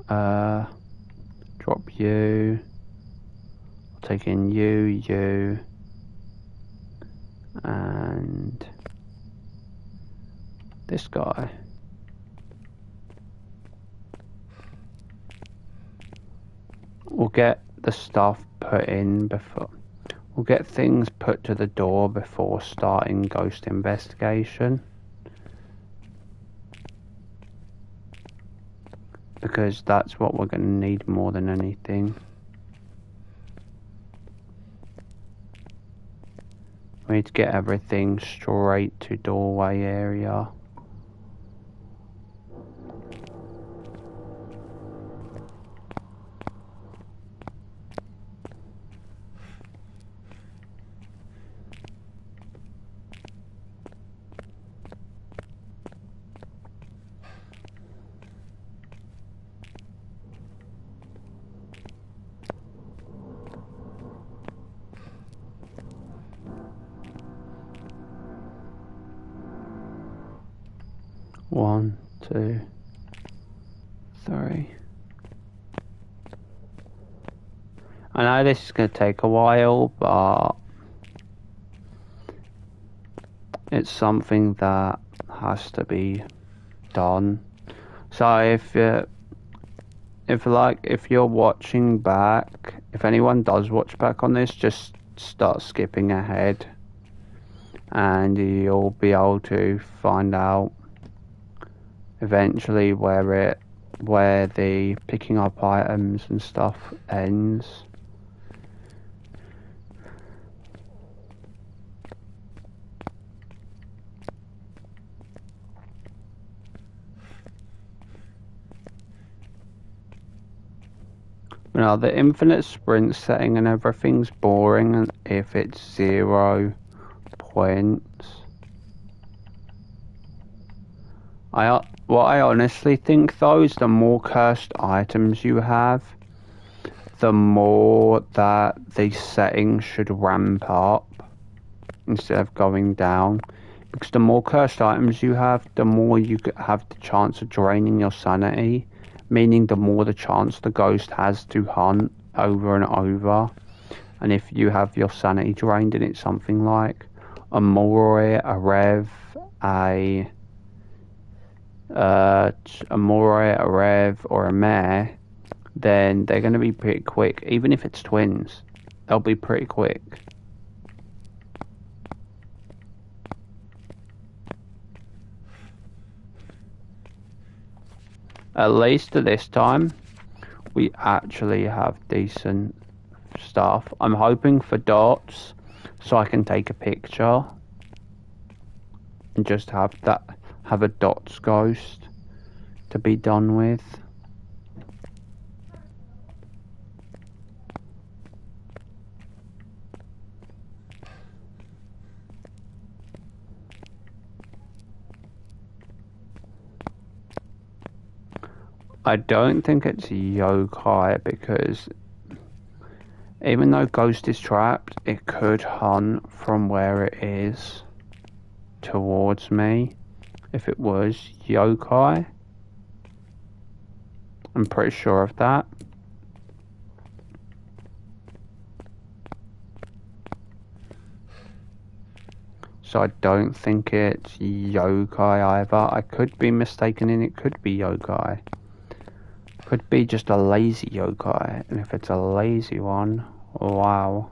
Drop you. I'll take in you, and this guy. We'll get the stuff put in before. We'll get things put to the door before starting ghost investigation. Because that's what we're going to need more than anything. We need to get everything straight to doorway area. One, 2, 3. I know this is going to take a while, but it's something that has to be done. So if you're watching back, if anyone does watch back on this, just start skipping ahead, and you'll be able to find out eventually where the picking up items and stuff ends. Now the infinite sprint setting and everything's boring if it's 0 points. What I honestly think though is the more cursed items you have, the more that the settings should ramp up instead of going down. Because the more cursed items you have, the more you have the chance of draining your sanity, meaning the more the chance the ghost has to hunt over and over. And if you have your sanity drained and it's something like a Moroi, a Rev, a Moroi, a Rev, or a Mare, then they're going to be pretty quick. Even if it's twins, they'll be pretty quick. At least at this time, we actually have decent stuff. I'm hoping for dots so I can take a picture and just have a dots ghost to be done with. I don't think it's yokai because even though ghost is trapped, it could hunt from where it is towards me. If it was yokai, I'm pretty sure of that. So I don't think it's yokai either. I could be mistaken and it could be yokai. Could be just a lazy yokai, and if it's a lazy one, wow.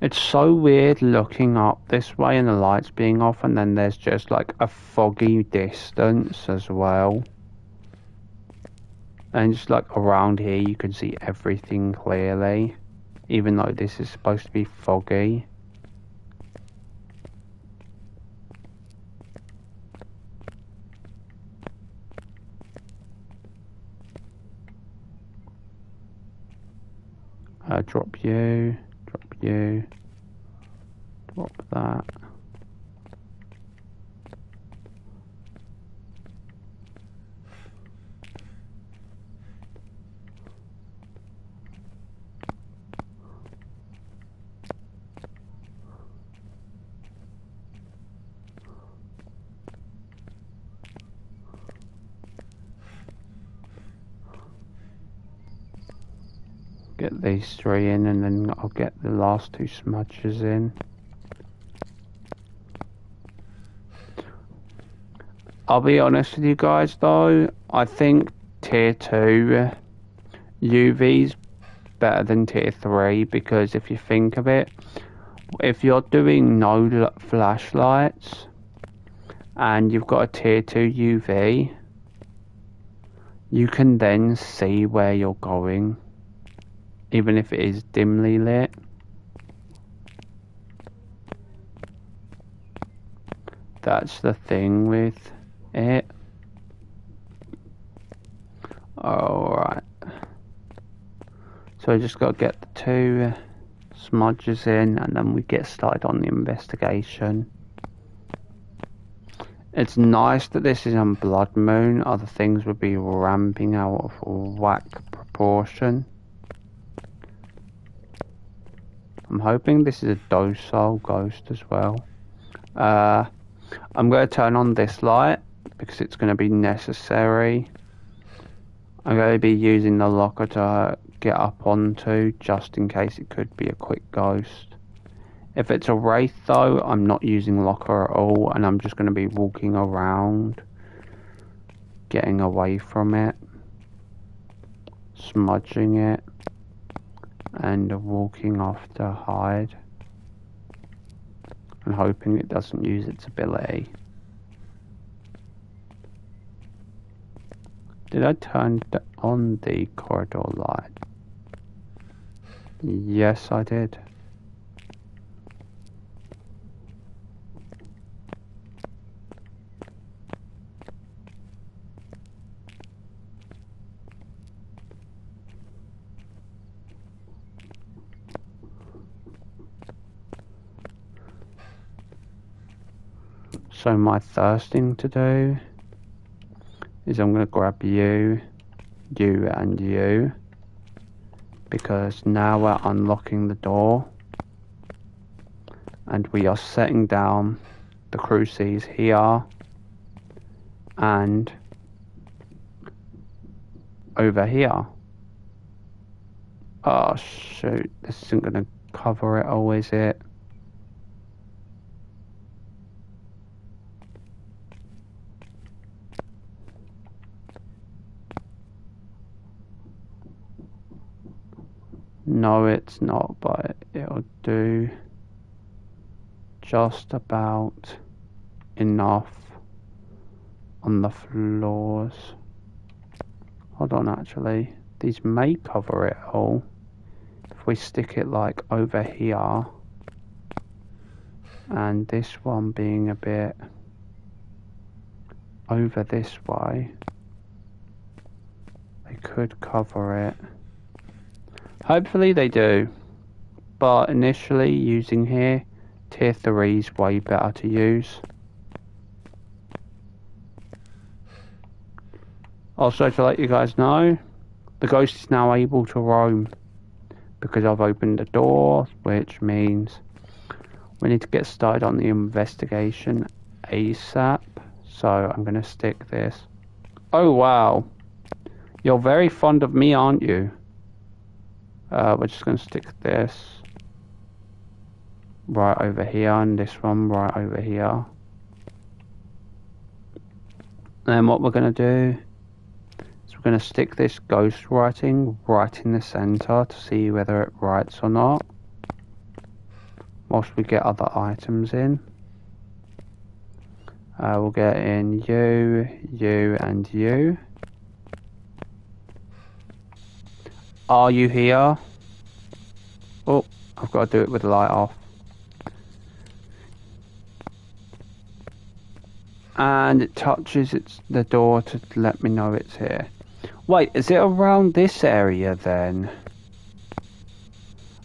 It's so weird looking up this way and the lights being off, and then there's just like a foggy distance as well. And just like around here you can see everything clearly, even though this is supposed to be foggy. Drop you, drop that. Get these 3 in, and then I'll get the last 2 smudges in. I'll be honest with you guys though, I think tier 2 UV's better than tier 3, because if you think of it, if you're doing no flashlights and you've got a tier 2 UV, you can then see where you're going, even if it is dimly lit. That's the thing with it. Alright. So I just got to get the 2 smudges in, and then we get started on the investigation. It's nice that this is on Blood Moon. Other things would be ramping out of whack proportion. I'm hoping this is a docile ghost as well. I'm going to turn on this light because it's going to be necessary. I'm going to be using the locker to get up onto, just in case it could be a quick ghost. If it's a wraith though, I'm not using locker at all, and I'm just going to be walking around, getting away from it, smudging it, and walking off to hide, and hoping it doesn't use its ability. Did I turn on the corridor light? Yes, I did. So my first thing to do is I'm going to grab you, and you, because now we're unlocking the door and we are setting down the cruces here and over here. Oh shoot, this isn't gonna cover it, oh is it? No, it's not, but it'll do just about enough on the floors. Hold on, actually, these may cover it all. If we stick it like over here, and this one being a bit over this way, they could cover it. Hopefully they do, but initially using here, tier 3 is way better to use. Also, to let you guys know, the ghost is now able to roam because I've opened the door, which means we need to get started on the investigation ASAP. So I'm going to stick this. Oh wow, you're very fond of me, aren't you? We're just going to stick this right over here and this one right over here. And then what we're going to do is we're going to stick this ghost writing right in the center to see whether it writes or not, whilst we get other items in. We'll get in you, you, and you. Are you here? Oh, I've got to do it with the light off. And it touches the door to let me know it's here. Wait, is it around this area then?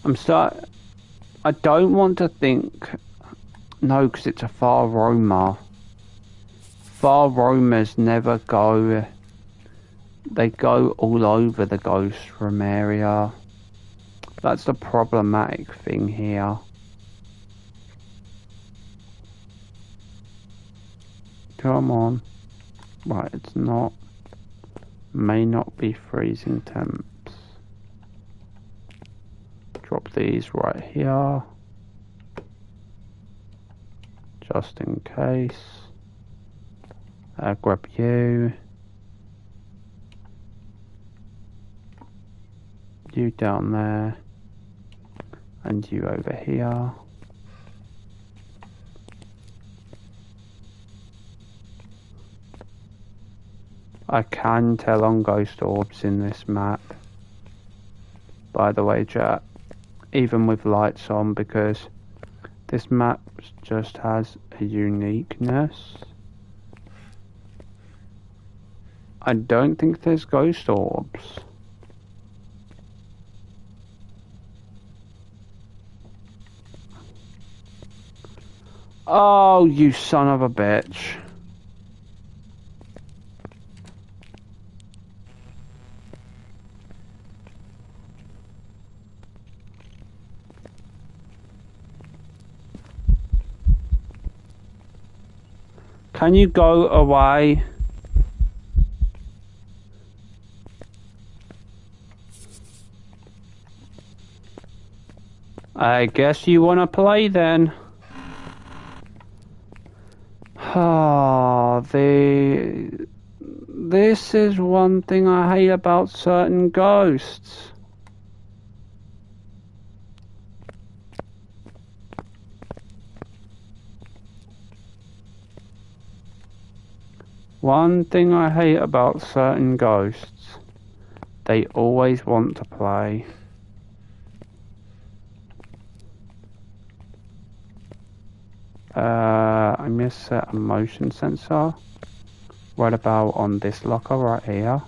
I don't want to think. No, because it's a far roamer. Far roamers never go. They go all over the ghost room area. That's the problematic thing here. Come on. Right, it's not. May not be freezing temps. Drop these right here. Just in case. Grab you. You down there. And you over here. I can tell on ghost orbs in this map, by the way, chat, even with lights on, because this map just has a uniqueness. I don't think there's ghost orbs. Oh, you son of a bitch. Can you go away? I guess you want to play then. Ah, this is one thing I hate about certain ghosts. One thing I hate about certain ghosts, they always want to play. I misset a motion sensor right about on this locker right here.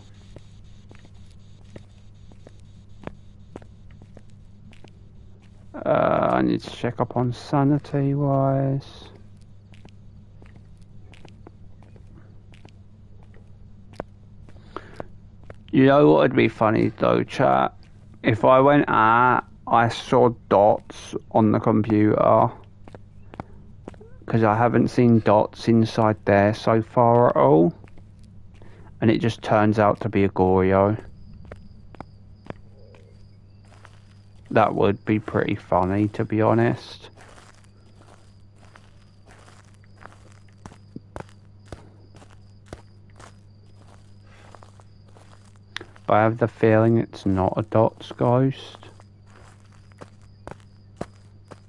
I need to check up on sanity wise. You know what would be funny though, chat? If I went I saw dots on the computer. Because I haven't seen dots inside there so far at all. And it just turns out to be a Goryo. That would be pretty funny, to be honest. But I have the feeling it's not a Dot's ghost.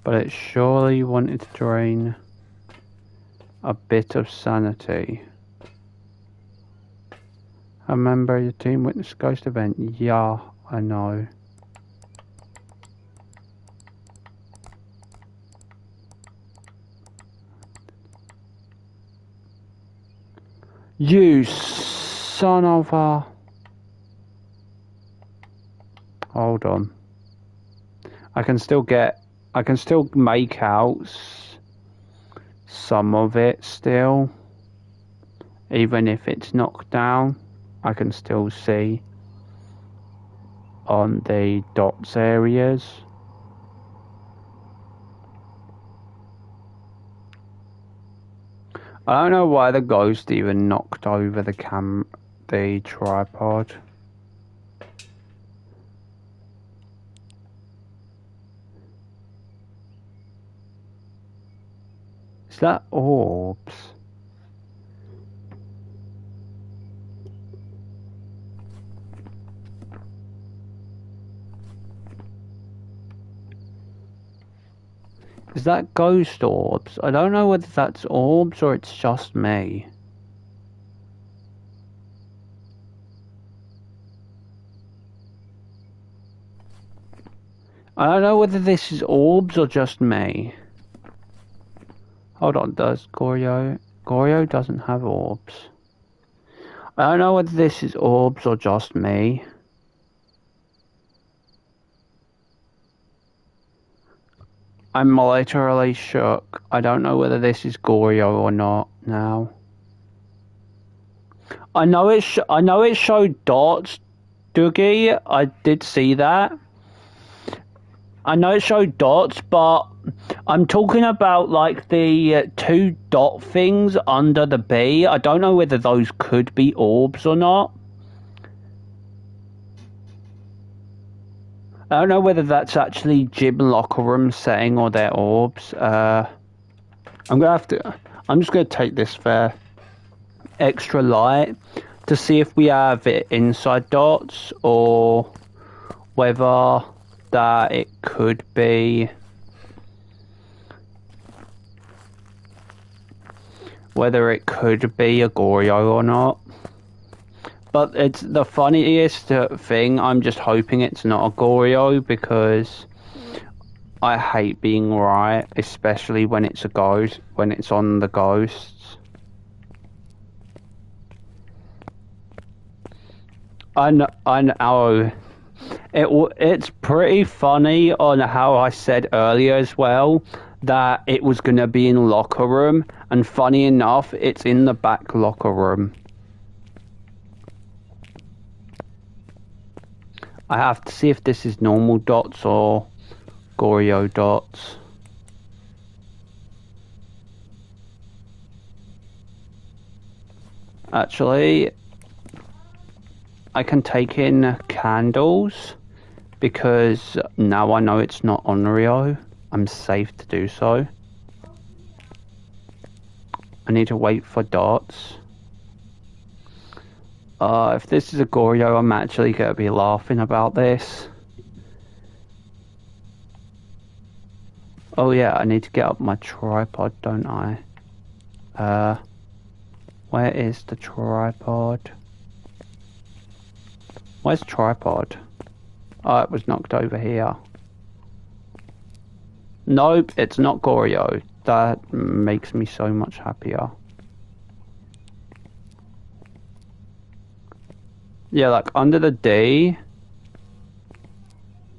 But it surely wanted to drain a bit of sanity. I remember your team witnessed ghost event. Yeah, I know. You son of a... Hold on. I can still make out some of it still. Even if it's knocked down, I can still see on the dots areas. I don't know why the ghost even knocked over the tripod. Is that orbs? Is that ghost orbs? I don't know whether that's orbs or it's just me. I don't know whether this is orbs or just me. Hold on, does Goryo? Goryo doesn't have orbs. I don't know whether this is orbs or just me. I'm literally shook. I don't know whether this is Goryo or not now. I know it showed dots, Dougie. I did see that. I know it showed dots, but I'm talking about like the two dot things under the B. I don't know whether those could be orbs or not. I don't know whether that's actually gym locker room setting or they're orbs. I'm just gonna take this for extra light to see if we have it inside dots or whether that it could be a Goryo or not. But it's the funniest thing. I'm just hoping it's not a Goryo because I hate being right, especially when it's a ghost, when it's on the ghosts. I know. It's pretty funny on how I said earlier as well that it was going to be in locker room, and funny enough, it's in the back locker room. I have to see if this is normal dots or Goryo dots. Actually, I can take in candles because now I know it's not Onryo. I'm safe to do so. I need to wait for dots. If this is a Goryo, I'm actually going to be laughing about this. Oh yeah, I need to get up my tripod, don't I? Where is the tripod? Where's tripod? Oh, it was knocked over here. Nope, it's not Goryo. That makes me so much happier. Yeah, like under the D.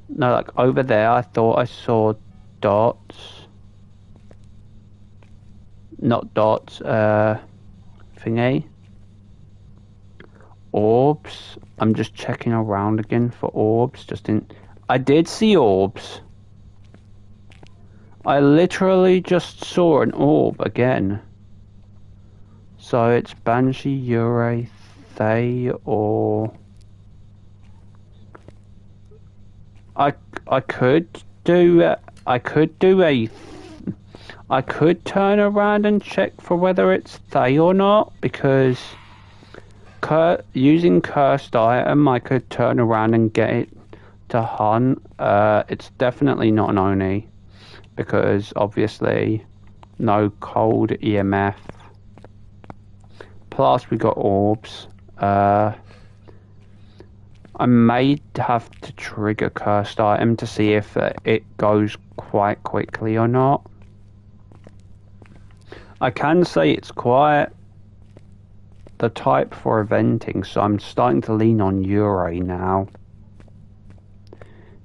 No, like over there, I thought I saw dots. Not dots, thingy. Orbs. I'm just checking around again for orbs. I did see orbs. I literally just saw an orb again. So it's Banshee, Ure, Thay, or... I could do. I could do a. I could turn around and check for whether it's they or not, because using cursed item, I could turn around and get it to hunt. It's definitely not an Oni, because obviously no cold EMF. Plus we got orbs. I may have to trigger cursed item to see if it goes quite quickly or not. I can say it's quite the type for eventing, so I'm starting to lean on Ure now.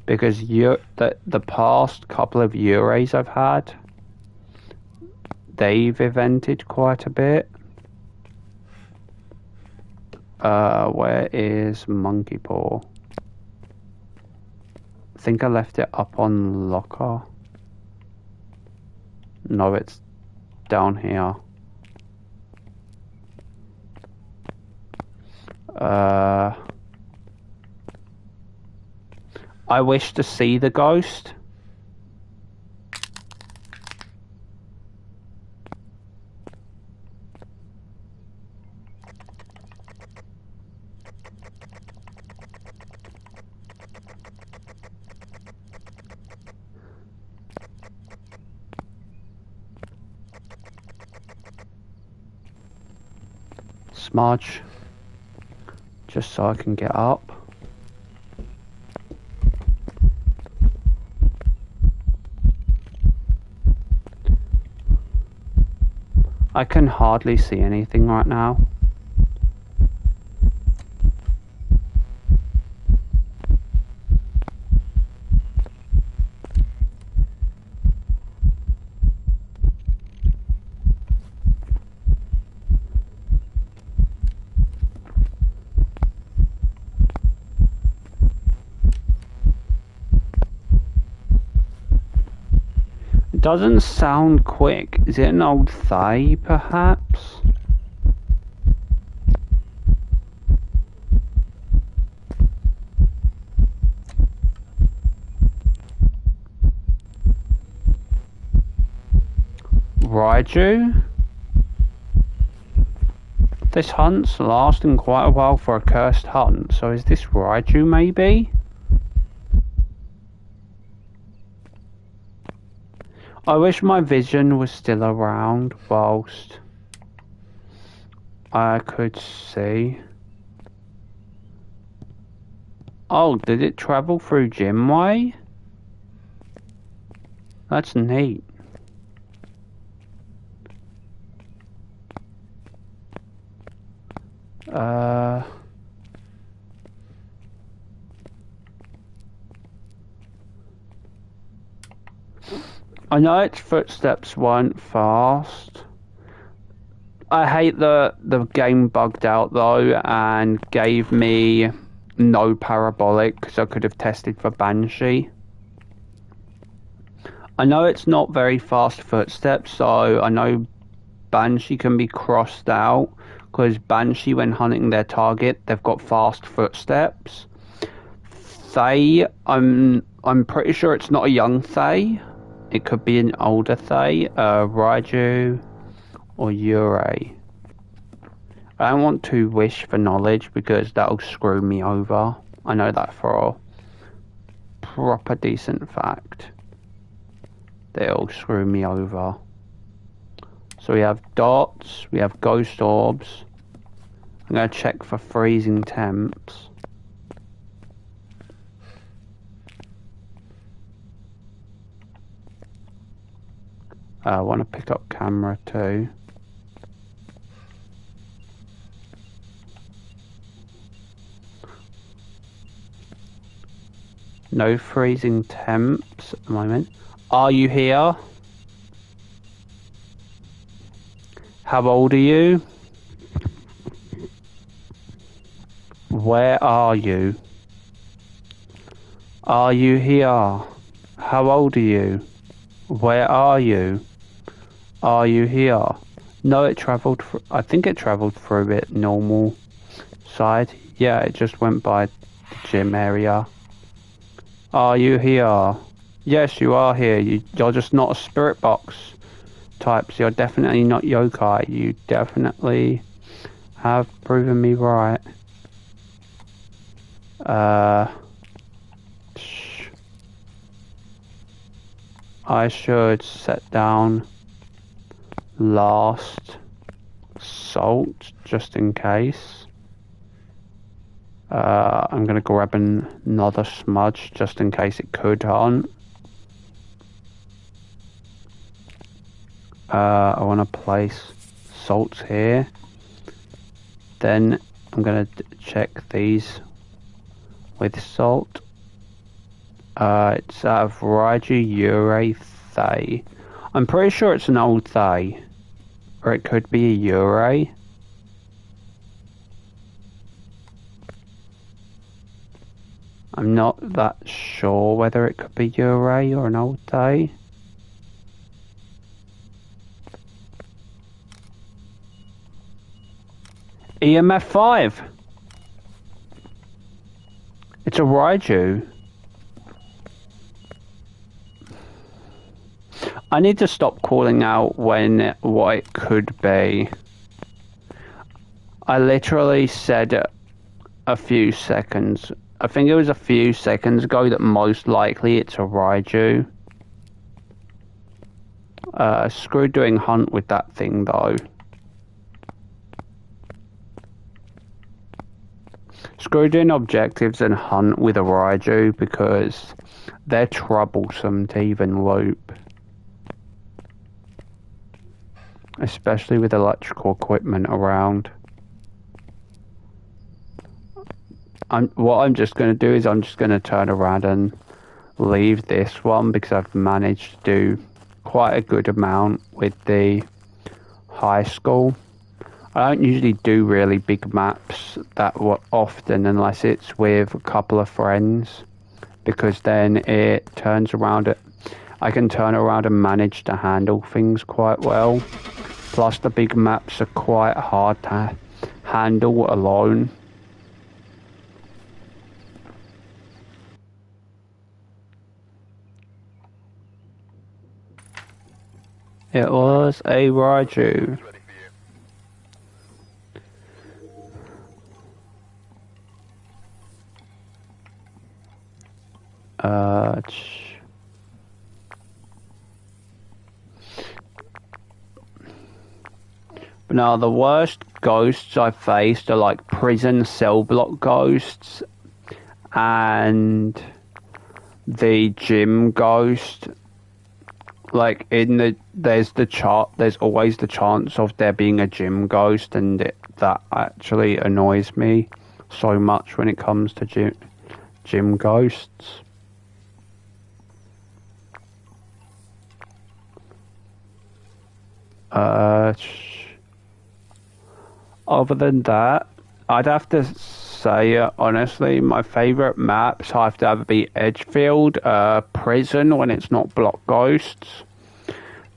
Because the past couple of Ures I've had, they've evented quite a bit. Where is Monkey Paw? I think I left it up on locker. No, it's down here. I wish to see the ghost. Smudge, just so I can get up. I can hardly see anything right now. Doesn't sound quick. Is it an old Thay, perhaps? Raiju? This hunt's lasting quite a while for a cursed hunt, so is this Raiju maybe? I wish my vision was still around whilst I could see. Oh, did it travel through Gymway? That's neat. I know its footsteps weren't fast. I hate the game bugged out though and gave me no parabolic, because I could have tested for Banshee. I know it's not very fast footsteps, so I know Banshee can be crossed out, because Banshee, when hunting their target, they've got fast footsteps. Thay, I'm pretty sure it's not a young Thay. It could be an older Thay, Raiju or Ure. I don't want to wish for knowledge because that'll screw me over. I know that for a proper decent fact. They'll screw me over. So we have dots, we have ghost orbs. I'm going to check for freezing temps. I want to pick up camera too. No freezing temps at the moment. Are you here? How old are you? Where are you? Are you here? How old are you? Where are you? Are you here? No, it travelled. I think it travelled through it normal side. Yeah, it just went by the gym area. Are you here? Yes, you are here. You're just not a spirit box type, so you're definitely not yokai. You definitely have proven me right. I should set down last salt just in case. I'm gonna grab another smudge just in case it could hunt. I want to place salts here. Then I'm gonna check these with salt. It's out of Raiju Ure Thay. I'm pretty sure it's an old Thay. Or it could be a Ure. I'm not that sure whether it could be Ure or an old Thay. EMF 5! It's a Raiju. I need to stop calling out what it could be. I literally said a few seconds. I think it was a few seconds ago that most likely it's a Raiju. Screw doing hunt with that thing though. Screw doing objectives and hunt with a Raiju because they're troublesome to even loop. Especially with electrical equipment around. What I'm just going to do is I'm just going to turn around and leave this one because I've managed to do quite a good amount with the high school. I don't usually do really big maps that often unless it's with a couple of friends because then it turns around. I can turn around and manage to handle things quite well. Plus the big maps are quite hard to handle alone. It was a Raiju. Now the worst ghosts I've faced are like prison cell block ghosts and the gym ghost. Like there's always the chance of there being a gym ghost, and that actually annoys me so much when it comes to gym ghosts. Other than that, I'd have to say, honestly, my favourite maps have to either be Edgefield, Prison when it's not block ghosts,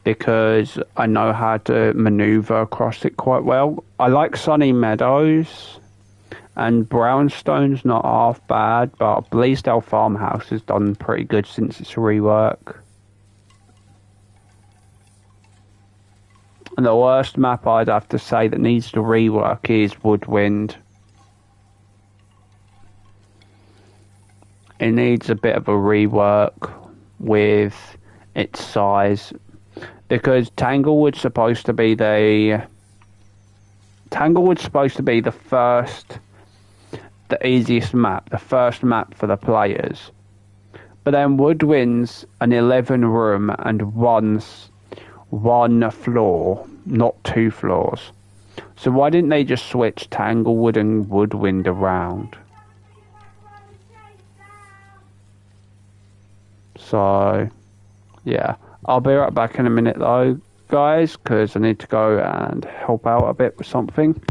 because I know how to manoeuvre across it quite well. I like Sunny Meadows, and Brownstone's not half bad, but Bleasdale Farmhouse has done pretty good since its rework. And the worst map I'd have to say that needs to rework is Woodwind. It needs a bit of a rework with its size. Because Tanglewood's supposed to be the easiest map, the first map for the players. But then Woodwind's an 11 room and one floor, not 2 floors. So why didn't they just switch Tanglewood and Woodwind around? So, yeah. I'll be right back in a minute though, guys, because I need to go and help out a bit with something.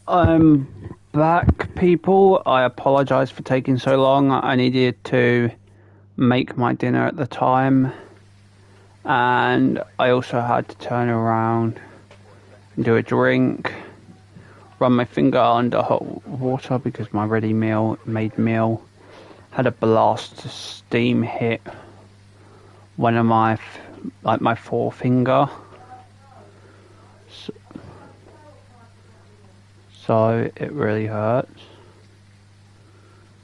I'm back, people. I apologise for taking so long. I needed to make my dinner at the time, and I also had to turn around and do a drink, run my finger under hot water because my ready-made meal had a blast of steam hit one of my, my forefinger. So it really hurts.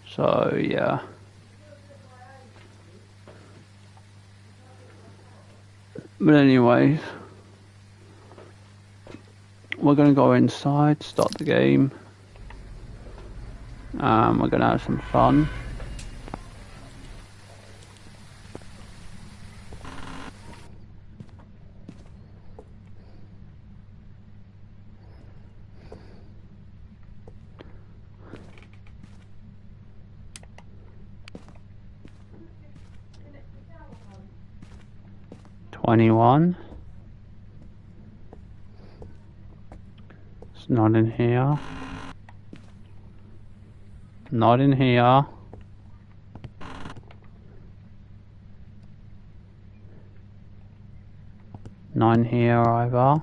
So yeah. But anyways, we're gonna go inside, start the game. We're gonna have some fun. $21. It's not in here. Not in here. Not in here either.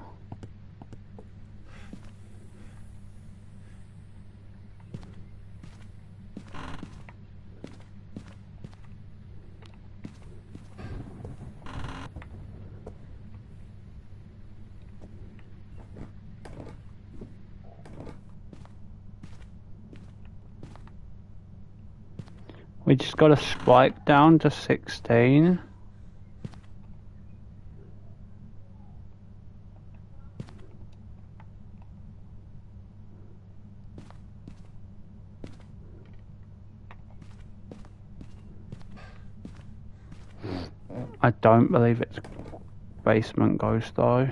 We just got a spike down to 16. I don't believe it's basement ghost though.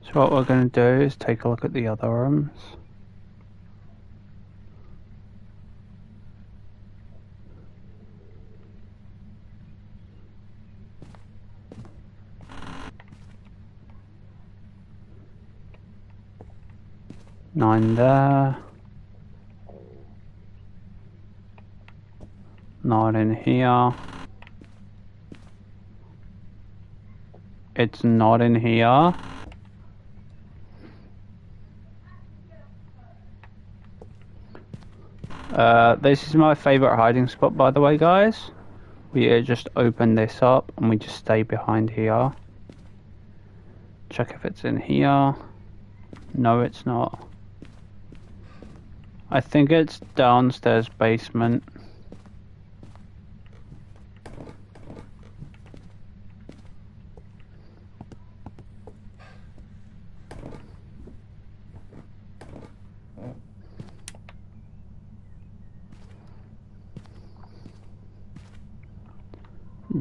So what we're going to do is take a look at the other rooms. Nine there. Not in here. It's not in here. This is my favourite hiding spot, by the way, guys. We just open this up and we just stay behind here. Check if it's in here. No, it's not. I think it's downstairs basement.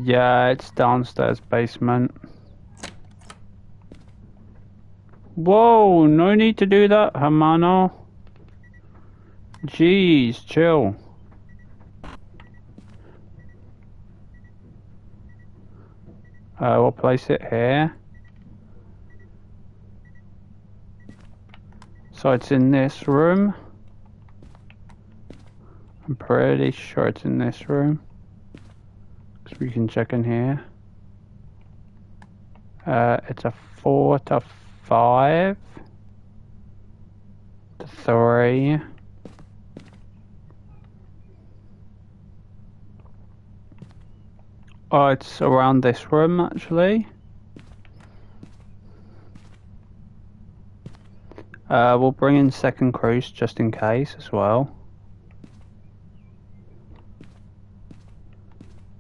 Yeah, it's downstairs basement. Whoa, no need to do that, Hermano. Jeez, chill. We'll place it here. So it's in this room. I'm pretty sure it's in this room. So we can check in here. It's a 4 to 5 to 3. Oh, it's around this room actually. We'll bring in second cruise just in case as well.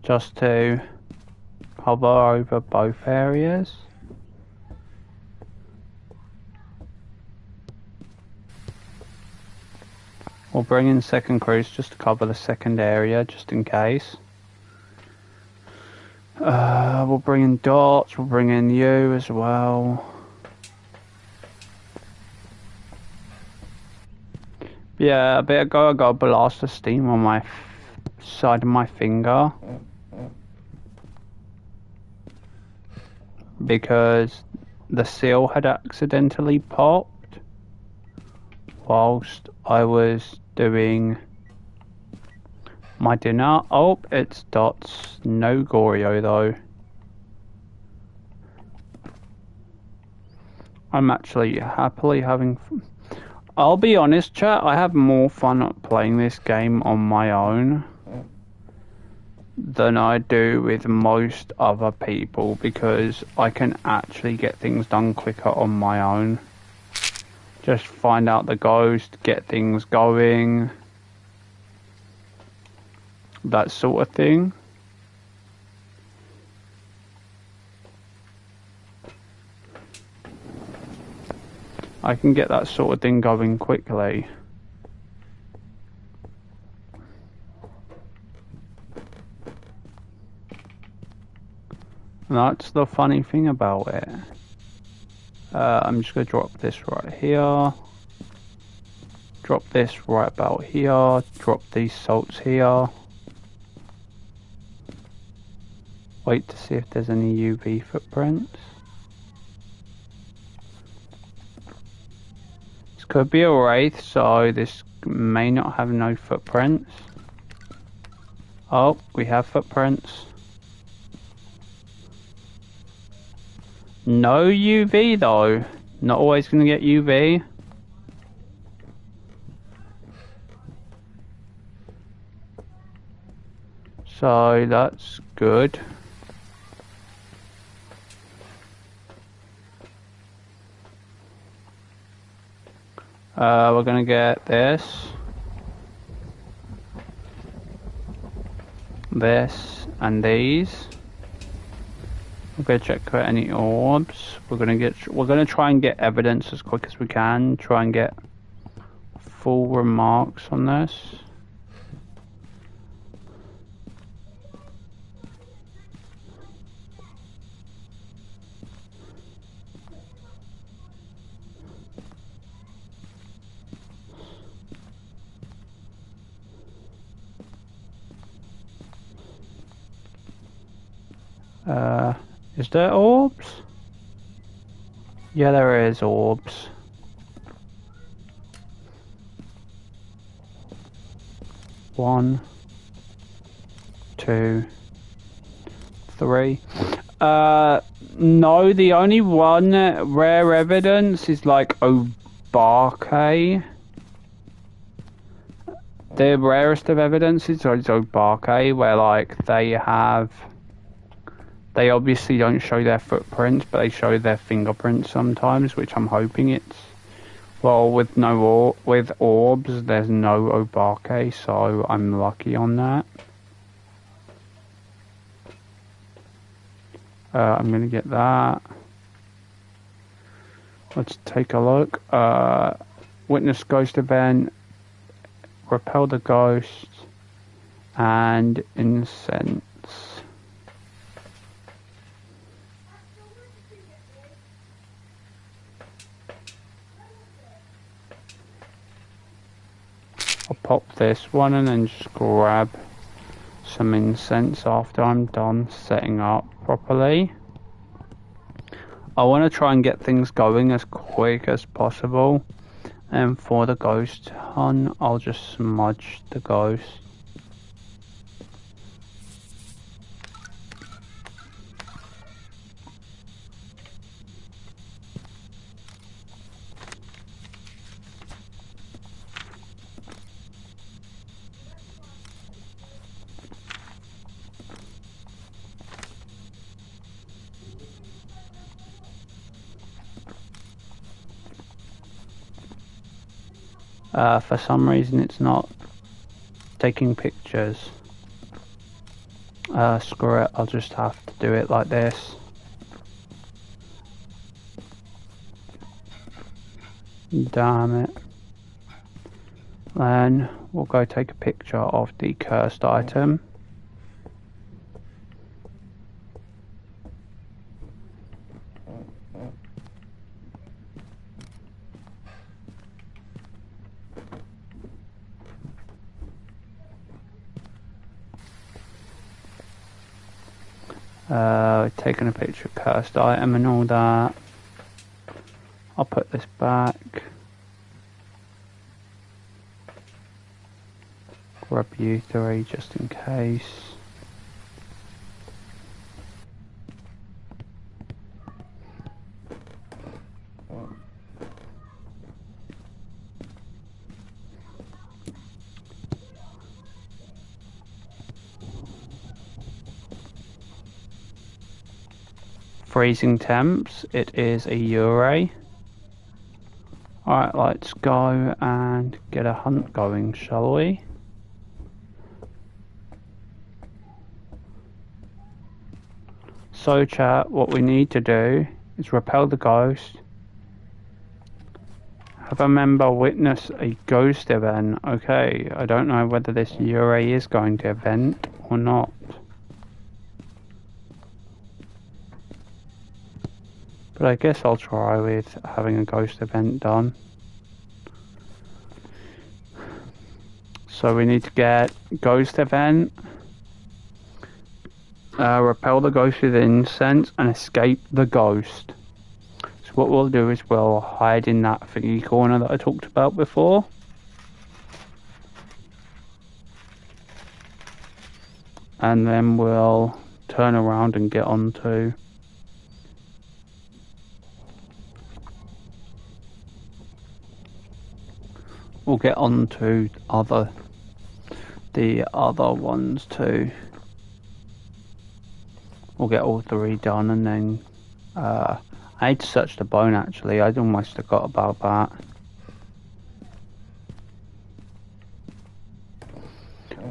Just to cover over both areas. We'll bring in second cruise just to cover the second area just in case. We'll bring in dots, we'll bring in you as well. Yeah, a bit ago I got a blast of steam on my side of my finger because the seal had accidentally popped whilst I was doing my dinner. Oh, it's dots. No Goreo though. I'm actually happily having I'll be honest, chat, I have more fun playing this game on my own than I do with most other people because I can actually get things done quicker on my own. Just find out the ghost, get things going, that sort of thing. I can get that sort of thing going quickly. And that's the funny thing about it. I'm just going to drop this right here. Drop this right about here. Drop these salts here. Wait to see if there's any UV footprints. This could be a wraith, so this may not have no footprints. Oh, we have footprints. No UV though. Not always going to get UV. So that's good. We're going to get this. This and these. We're going to check for any orbs. We're going to try and get evidence as quick as we can. Try and get full remarks on this. Is there orbs? Yeah, there is orbs. One, two, three. No, the only one rare evidence is like Obake. The rarest of evidence is Obake, where like they obviously don't show their footprints, but they show their fingerprints sometimes, which I'm hoping it's... Well, with orbs, there's no Obake, so I'm lucky on that. I'm gonna get that. Let's take a look. Witness ghost event, repel the ghost, and incense. I'll pop this one and then just grab some incense after I'm done setting up properly. I want to try and get things going as quick as possible, and for the ghost hunt I'll just smudge the ghost. For some reason it's not taking pictures. Screw it, I'll just have to do it like this. Damn it. Then we'll go take a picture of the cursed item. Taking a picture of cursed item and all that. I'll put this back. Grab you three just in case. Freezing temps, it is a Ure. Alright, let's go and get a hunt going, shall we? So chat, what we need to do is repel the ghost. Have a member witness a ghost event. Okay, I don't know whether this Ure is going to event or not. But I guess I'll try with having a ghost event done. So we need to get ghost event, repel the ghost with incense, and escape the ghost. So what we'll do is we'll hide in that thingy corner that I talked about before. And then we'll turn around and get onto we'll get on to the other ones too. We'll get all three done, and then I need to search the bone actually. I'd almost forgot about that.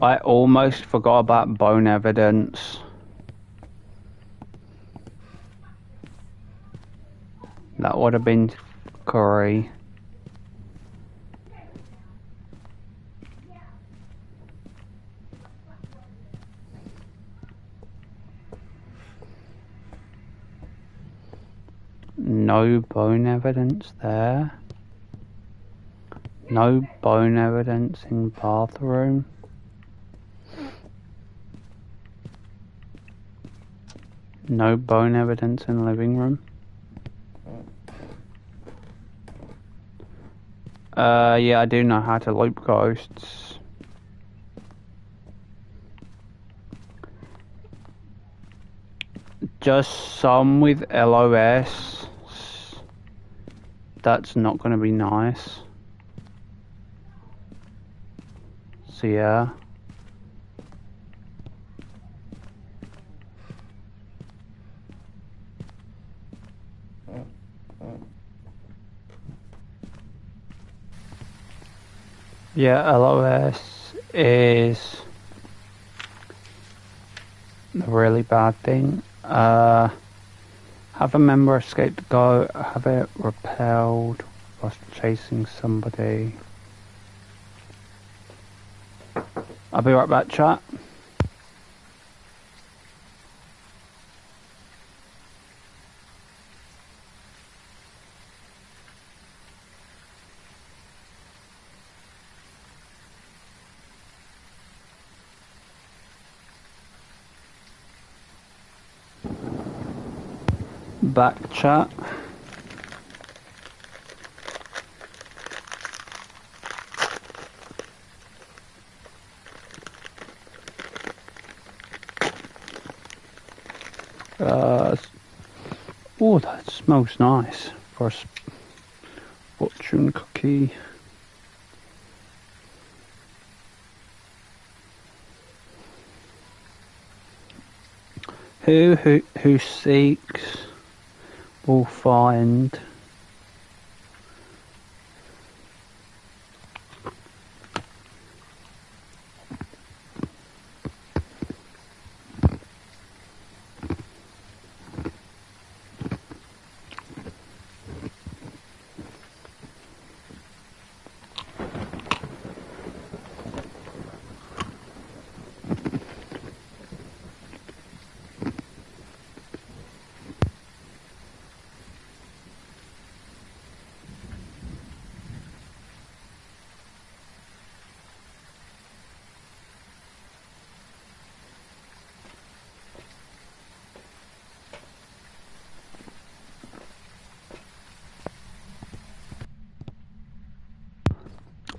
I almost forgot about bone evidence. That would have been curry. No bone evidence there. No bone evidence in bathroom. No bone evidence in living room. Yeah, I do know how to loop ghosts. Just some with LOS. That's not going to be nice. So yeah. Yeah, LOS is a really bad thing. Have a member escape the go, have it repelled whilst chasing somebody. I'll be right back, chat. Back, chat. Oh, that smells nice for a fortune cookie. Who seeks will find.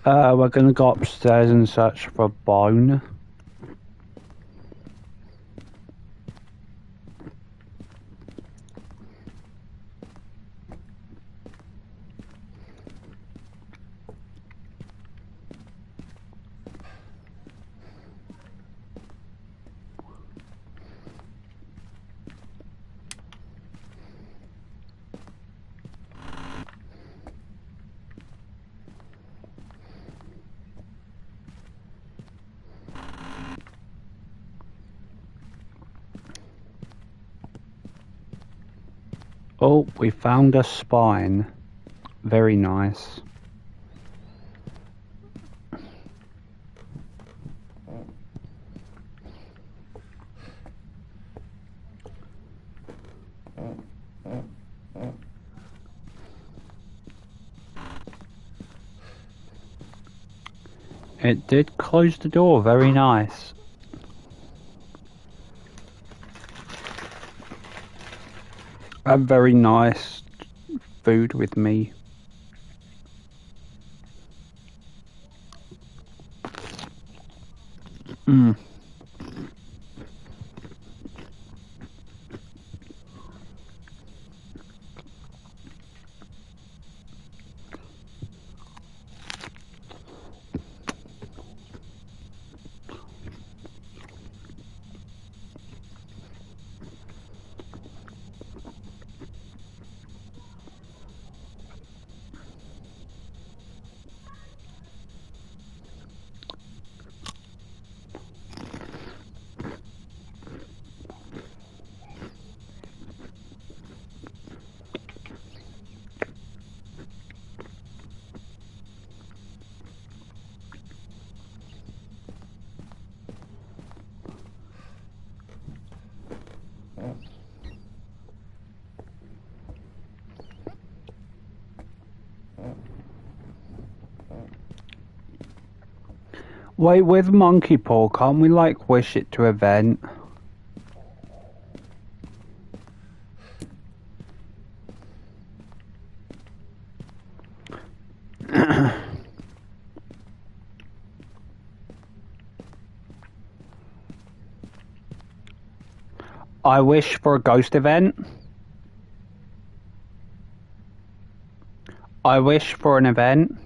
We're gonna go upstairs and search for a bone. Oh, we found a spine. Very nice. It did close the door, very nice. I have very nice food with me. Mm. Wait, with monkey paw, can't we like wish it to event? I wish for a ghost event. I wish for an event.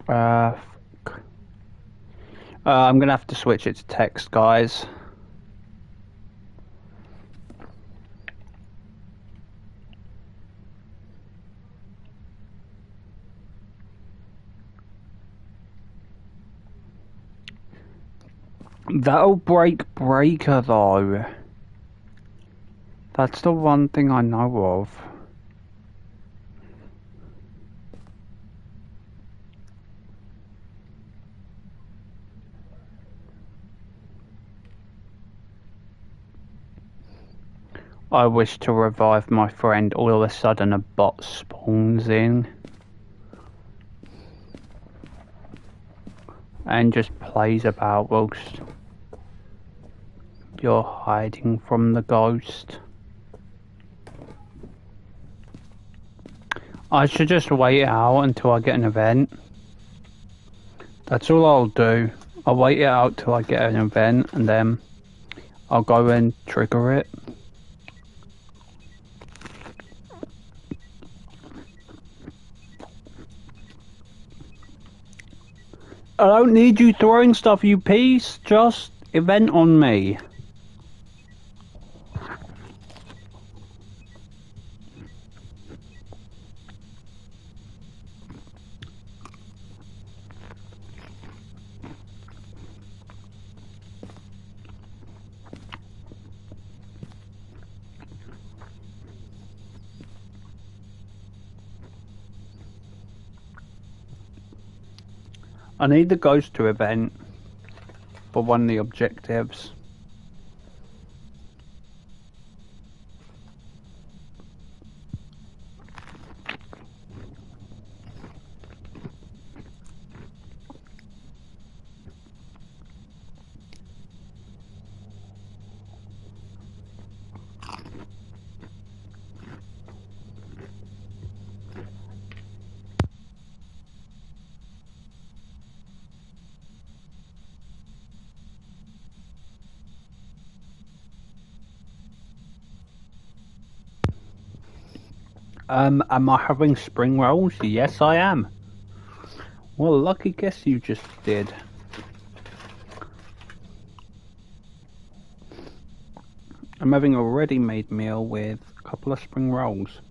Fuck. I'm gonna have to switch it to text, guys. That'll break Breaker, though. That's the one thing I know of. I wish to revive my friend. All of a sudden a bot spawns in and just plays about whilst you're hiding from the ghost. I should just wait it out until I get an event. That's all I'll do. I'll wait it out till I get an event and then I'll go and trigger it. I don't need you throwing stuff, you piece. Just event on me. I need the ghost to event for one of the objectives. Am I having spring rolls? Yes, I am. What a lucky guess you just did. I'm having a ready-made meal with a couple of spring rolls.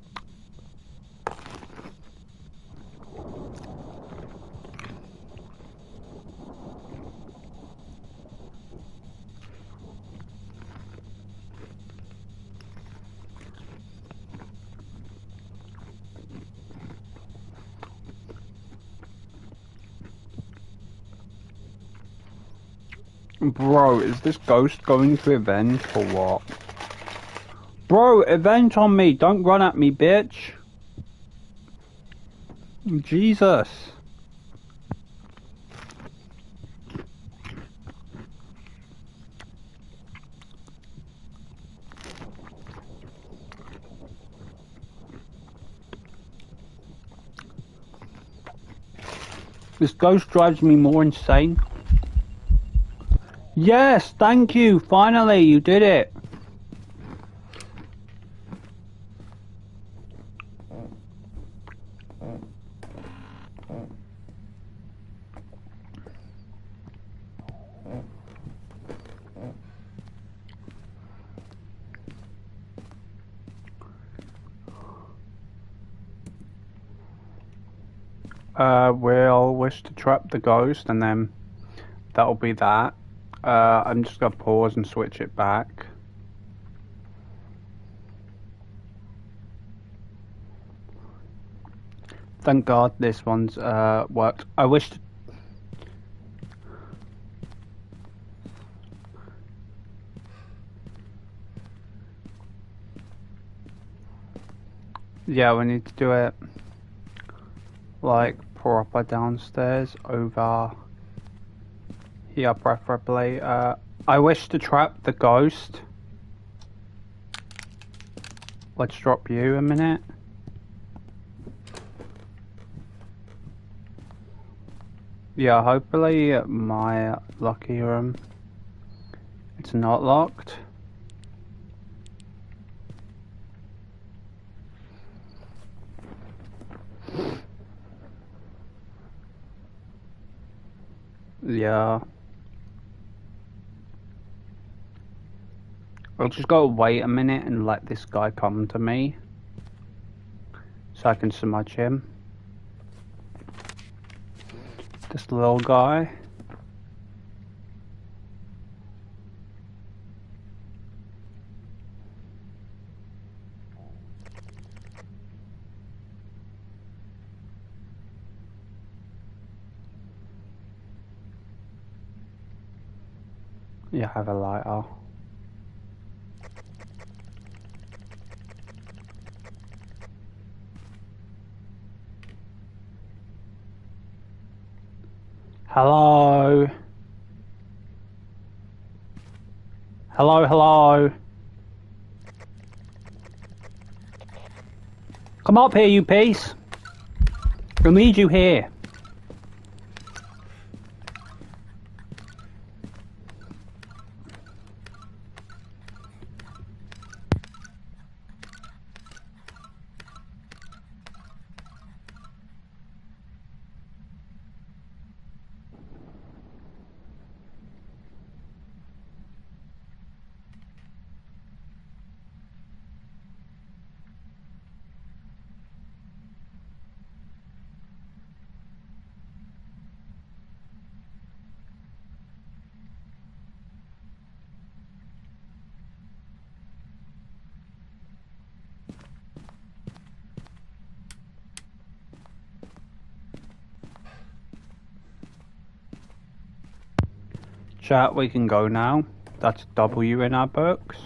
Bro, is this ghost going to event or what? Bro, event on me! Don't run at me, bitch! Jesus! This ghost drives me more insane. Yes, thank you! Finally, you did it! We'll wish to trap the ghost, and then that'll be that. I'm just gonna pause and switch it back. Thank God this one's worked. I wish to... Yeah, we need to do it like proper downstairs over here preferably. I wish to trap the ghost. Let's drop you a minute. Yeah, hopefully my lucky room, it's not locked. Yeah. I'll just gotta wait a minute and let this guy come to me so I can smudge him. This little guy. Yeah, have a lighter. Hello? Hello, hello? Come up here, you piece. I need you here. Chat, we can go now. That's W in our books.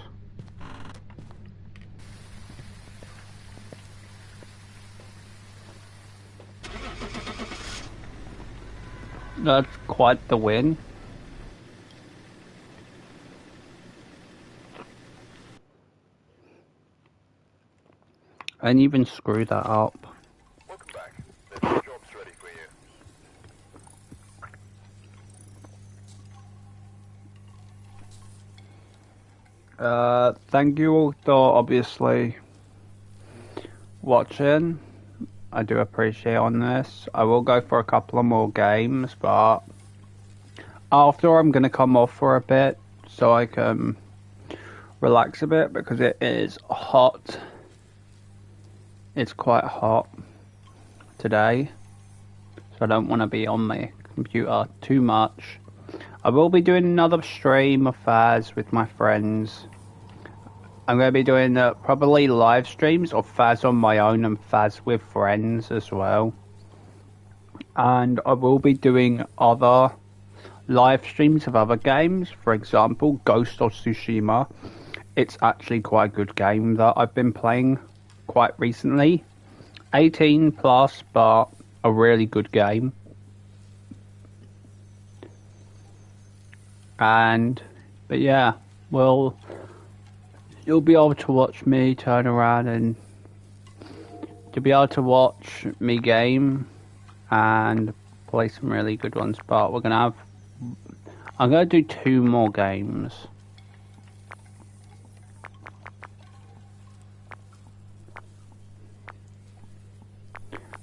That's quite the win. And even screw that up. Welcome back. There's some jobs ready for you. Thank you all, though, obviously. watching. I do appreciate on this. I will go for a couple of more games, but after I'm going to come off for a bit so I can relax a bit because it is hot. It's quite hot today, so I don't want to be on my computer too much. I will be doing another stream of Phas with my friends. I'm going to be doing probably live streams of Phas on my own and Phas with friends as well. And I will be doing other live streams of other games. For example, Ghost of Tsushima. It's actually quite a good game that I've been playing quite recently. 18 plus, but a really good game. But yeah, well, you'll be able to watch me turn around and you'll be able to watch me game and play some really good ones. But I'm gonna do 2 more games.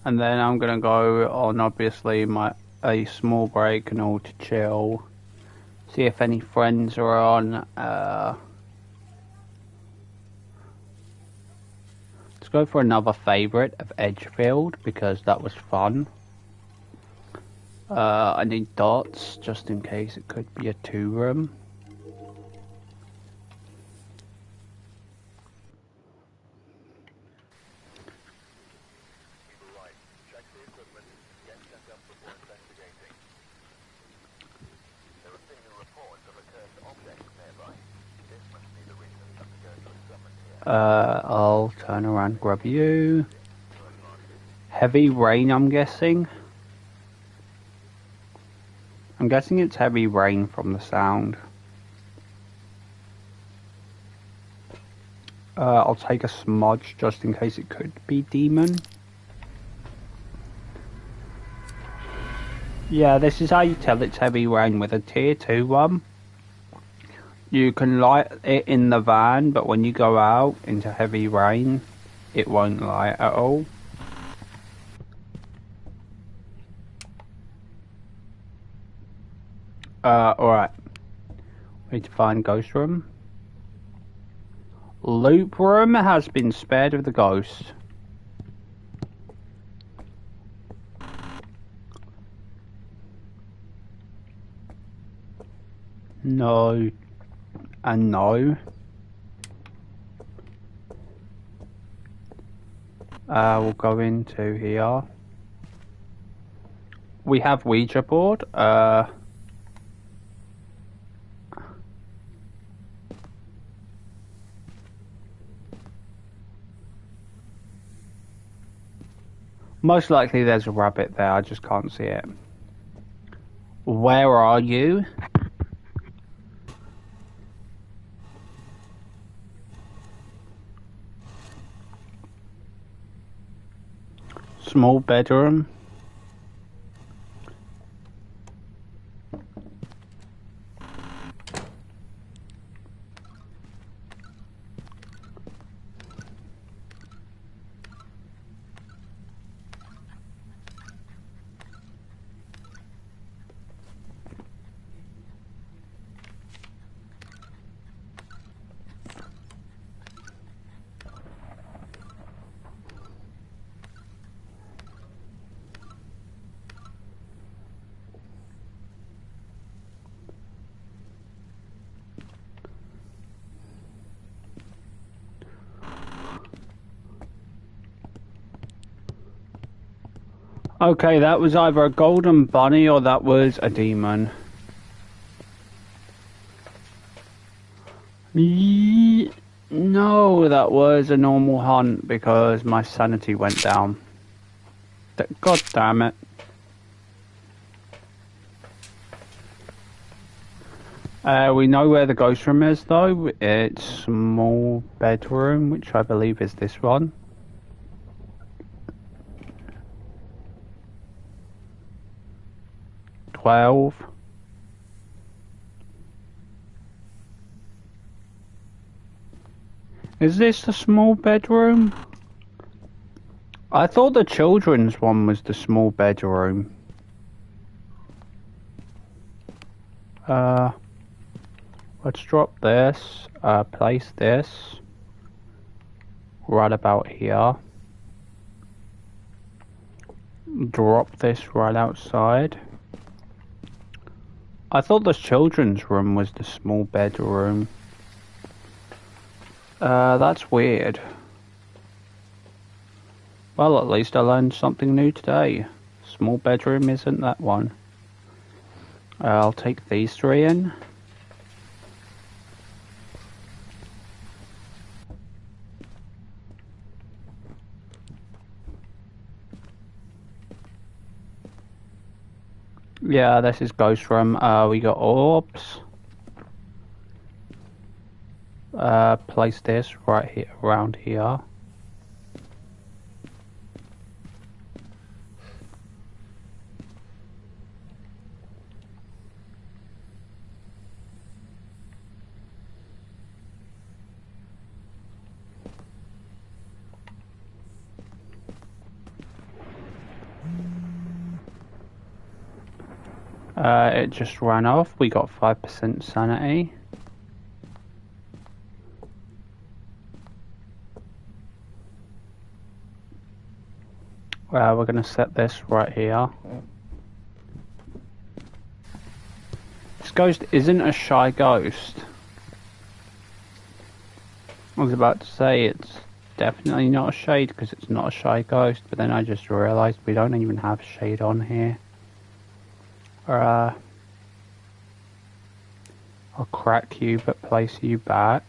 And then I'm gonna go on obviously a small break and all to chill. See if any friends are on. Let's go for another favourite of Edgefield because that was fun. I need dots just in case it could be a 2-room. I'll turn around, grab you. Heavy rain, I'm guessing. I'm guessing it's heavy rain from the sound. I'll take a smudge just in case it could be demon. Yeah, this is how you tell it's heavy rain with a tier 2 one. You can light it in the van, but when you go out into heavy rain, it won't light at all. Alright. We need to find ghost room. Loop room has been spared of the ghost. No. And no. We'll go into here. We have Ouija board. Most likely there's a rabbit there, I just can't see it. Where are you? Small bedroom. Okay, that was either a golden bunny or that was a demon. No, that was a normal hunt because my sanity went down. God damn it. We know where the ghost room is though. It's small bedroom, which I believe is this one. Is this the small bedroom? I thought the children's one was the small bedroom. Let's drop this, place this right about here. Drop this right outside. I thought the children's room was the small bedroom. That's weird. Well, at least I learned something new today. Small bedroom isn't that one. I'll take these three in. Yeah, this is ghost room. We got orbs. Place this right here, around here. It just ran off. We got 5% sanity. We're gonna set this right here. This ghost isn't a shy ghost. I was about to say it's definitely not a shade because it's not a shy ghost, but then I just realised we don't even have shade on here. I'll crack you but place you back.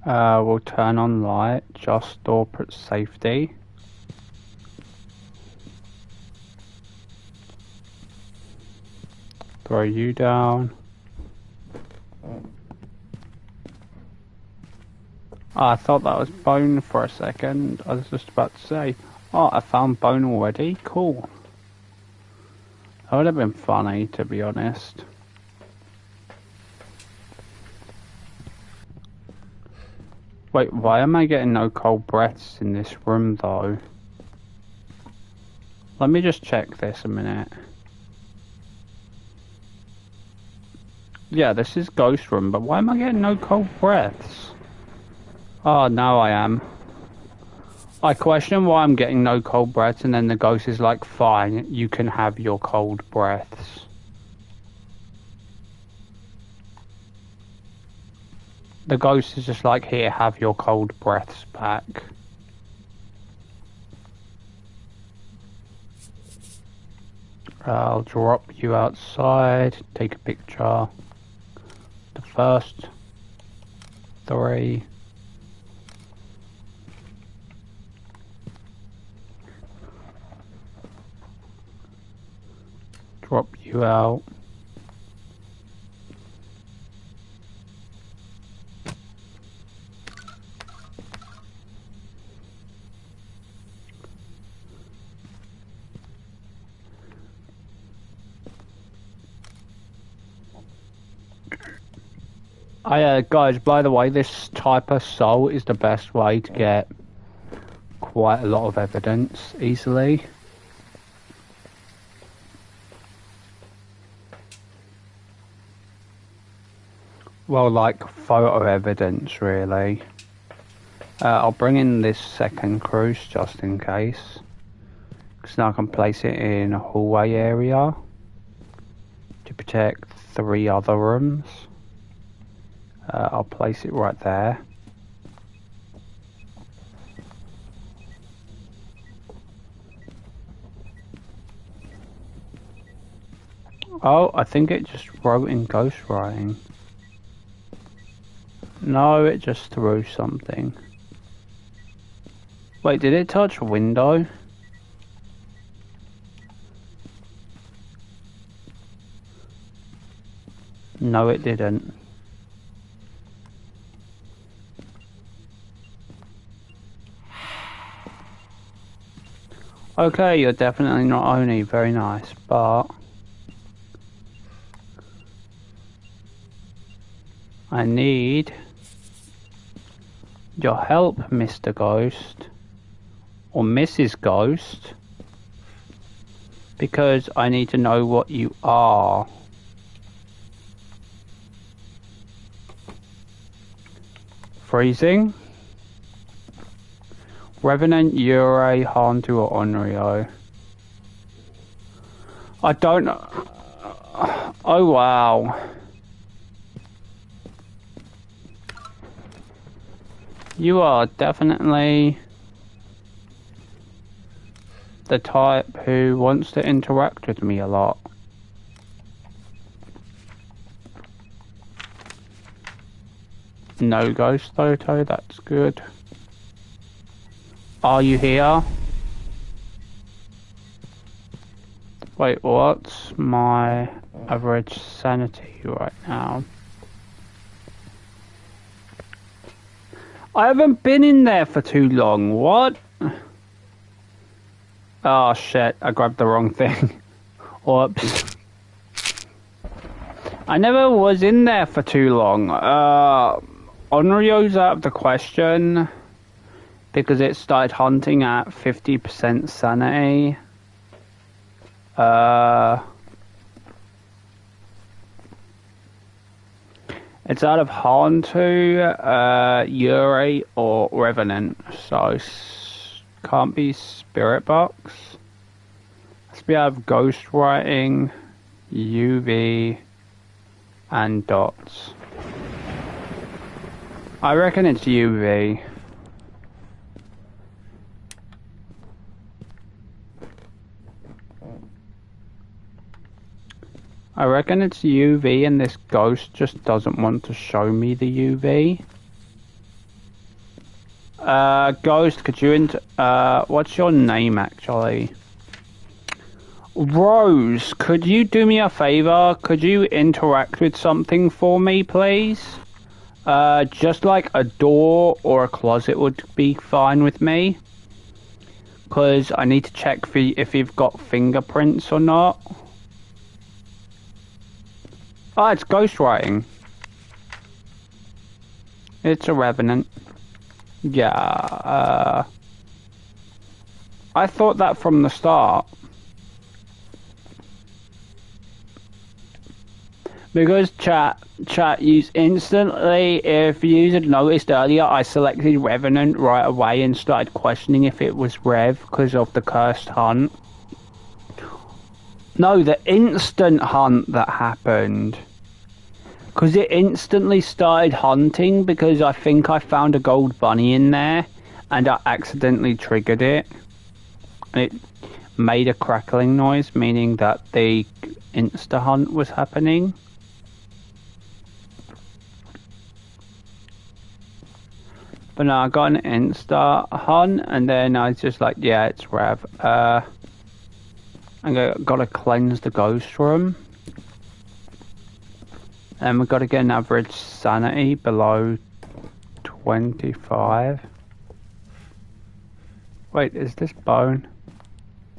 We'll turn on light, just door safety. Throw you down. Oh, I thought that was bone for a second. I was just about to say, oh, I found bone already? Cool. That would have been funny, to be honest. Wait, why am I getting no cold breaths in this room, though? Let me just check this a minute. Yeah, this is ghost room, but why am I getting no cold breaths? Oh, now I am. I question why I'm getting no cold breaths, and then the ghost is like, fine, you can have your cold breaths. The ghost is just like, here, have your cold breaths back. I'll drop you outside, take a picture. The first 3. Drop you out. Guys, by the way, this type of soul is the best way to get quite a lot of evidence easily. Well, like photo evidence, really. I'll bring in this second cruise just in case. Because now I can place it in a hallway area to protect 3 other rooms. I'll place it right there. Oh, I think it just wrote in ghostwriting. No, it just threw something. Wait, did it touch a window? No, it didn't. Okay, you're definitely not Oni, very nice, but I need your help, Mr. Ghost. Or Mrs. Ghost. Because I need to know what you are. Freezing. Revenant, Yurei, Hantu, or Onryo? I don't know. Oh wow. You are definitely the type who wants to interact with me a lot. No ghost photo, that's good. Are you here? Wait, what's my average sanity right now? I haven't been in there for too long, what? Oh shit, I grabbed the wrong thing. Whoops. I never was in there for too long. Onryo's out of the question because it started hunting at 50% sanity. It's out of Hantu, Yurei, or Revenant, so can't be Spirit Box. Let's be out of Ghostwriting, UV, and Dots. I reckon it's UV. I reckon it's UV and this ghost just doesn't want to show me the UV. Ghost, could you what's your name actually? Rose, could you do me a favor? Could you interact with something for me, please? Just like a door or a closet would be fine with me. Because I need to check if you've got fingerprints or not. Oh, it's ghostwriting. It's a revenant. Yeah, I thought that from the start. Because chat used instantly, if you had noticed earlier, I selected Revenant right away and started questioning if it was Rev because of the cursed hunt. No, the instant hunt that happened. Because it instantly started hunting because I think I found a gold bunny in there and I accidentally triggered it. And it made a crackling noise, meaning that the insta hunt was happening. But no, I got an insta hunt and then I was just like, yeah, it's Rev. I gotta cleanse the ghost room. And we've got to get an average sanity below 25. Wait, is this bone?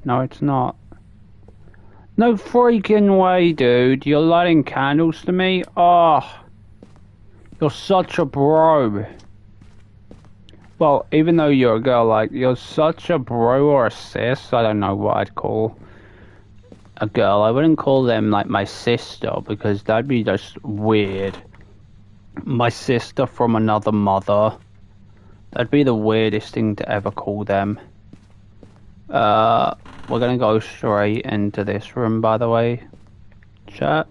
No, it's not. No freaking way, dude. You're lighting candles to me? Oh, you're such a bro. Well, even though you're a girl, like, you're such a bro or a sis. I don't know what I'd call a girl. I wouldn't call them like my sister because that'd be just weird. My sister from another mother. That'd be the weirdest thing to ever call them. We're gonna go straight into this room, by the way, chat.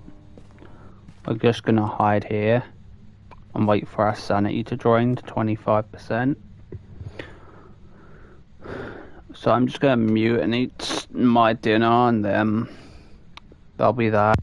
We're just gonna hide here and wait for our sanity to drain to 25%. So I'm just gonna mute and eat my dinner and then that'll be that.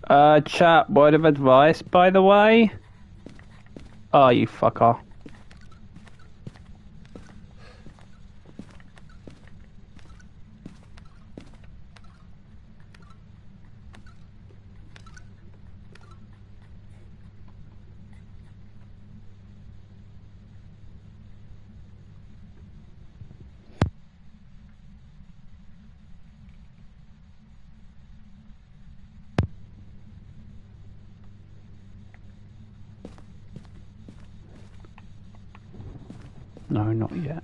Chat, word of advice, by the way. Oh, you fucker. No, not yet.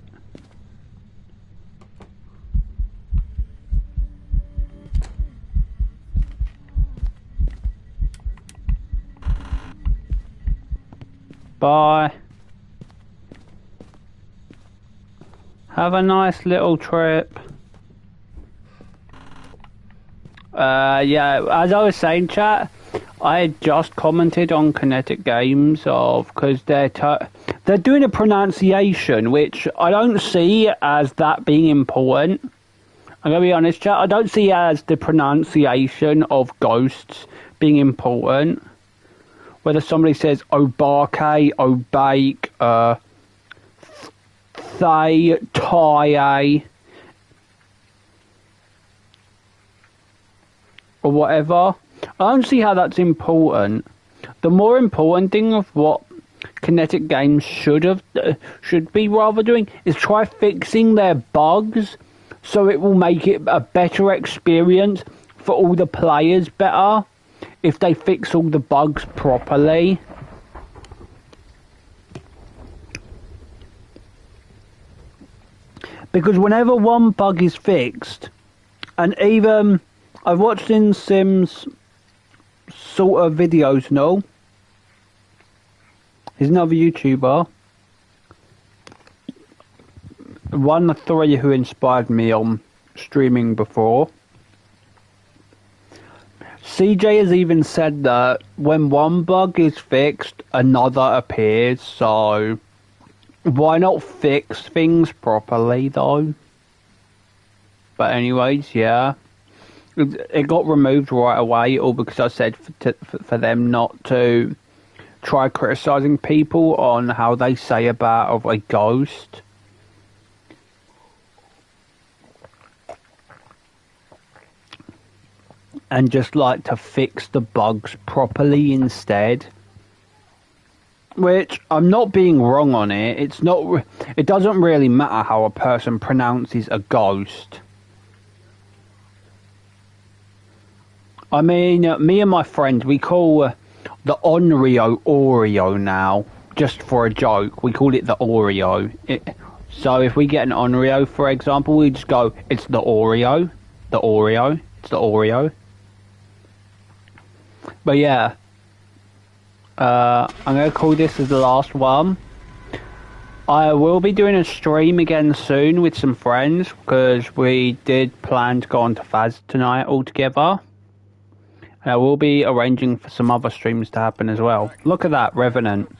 Bye. Have a nice little trip. Yeah, as I was saying, chat, I had just commented on Kinetic Games because they're doing a pronunciation which I don't see as that being important. I'm gonna be honest, chat. I don't see as the pronunciation of ghosts being important. Whether somebody says Obake, Obake, Thay, Taye, or whatever. I don't see how that's important. The more important thing of what Kinetic Games should be rather doing is try fixing their bugs so it will make it a better experience for all the players better if they fix all the bugs properly. Because whenever one bug is fixed, and even I've watched in Sims sort of videos now. He's another YouTuber. One of three who inspired me on streaming before. CJ has even said that when one bug is fixed, another appears, so why not fix things properly though? But anyways, yeah. It got removed right away, all because I said for them not to try criticising people on how they say about a ghost. And just like to fix the bugs properly instead. Which, I'm not being wrong on it. It doesn't really matter how a person pronounces a ghost. I mean, me and my friend, we call the Onryo Oreo now, just for a joke. We call it the Oreo. So if we get an Onryo, for example, we just go, it's the Oreo. The Oreo. It's the Oreo. But yeah. I'm going to call this as the last one. I will be doing a stream again soon with some friends, because we did plan to go on to Phas tonight all together. And I will be arranging for some other streams to happen as well. Look at that, Revenant.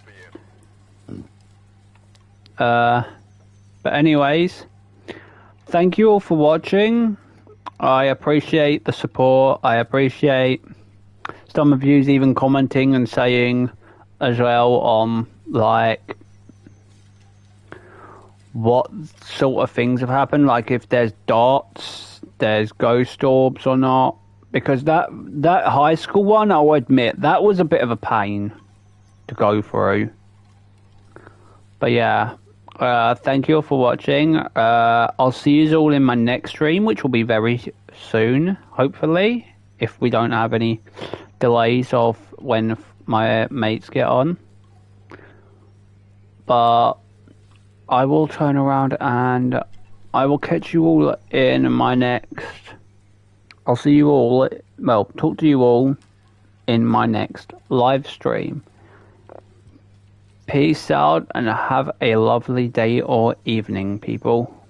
But anyways, thank you all for watching. I appreciate the support. I appreciate some of you even commenting and saying as well on like what sort of things have happened, like if there's dots, there's ghost orbs or not. Because that high school one, I'll admit, that was a bit of a pain to go through. But yeah, thank you all for watching. I'll see you all in my next stream, which will be very soon, hopefully, if we don't have any delays of when my mates get on. But I will turn around and I will catch you all in my next... I'll see you all, well, talk to you all in my next live stream. Peace out and have a lovely day or evening, people.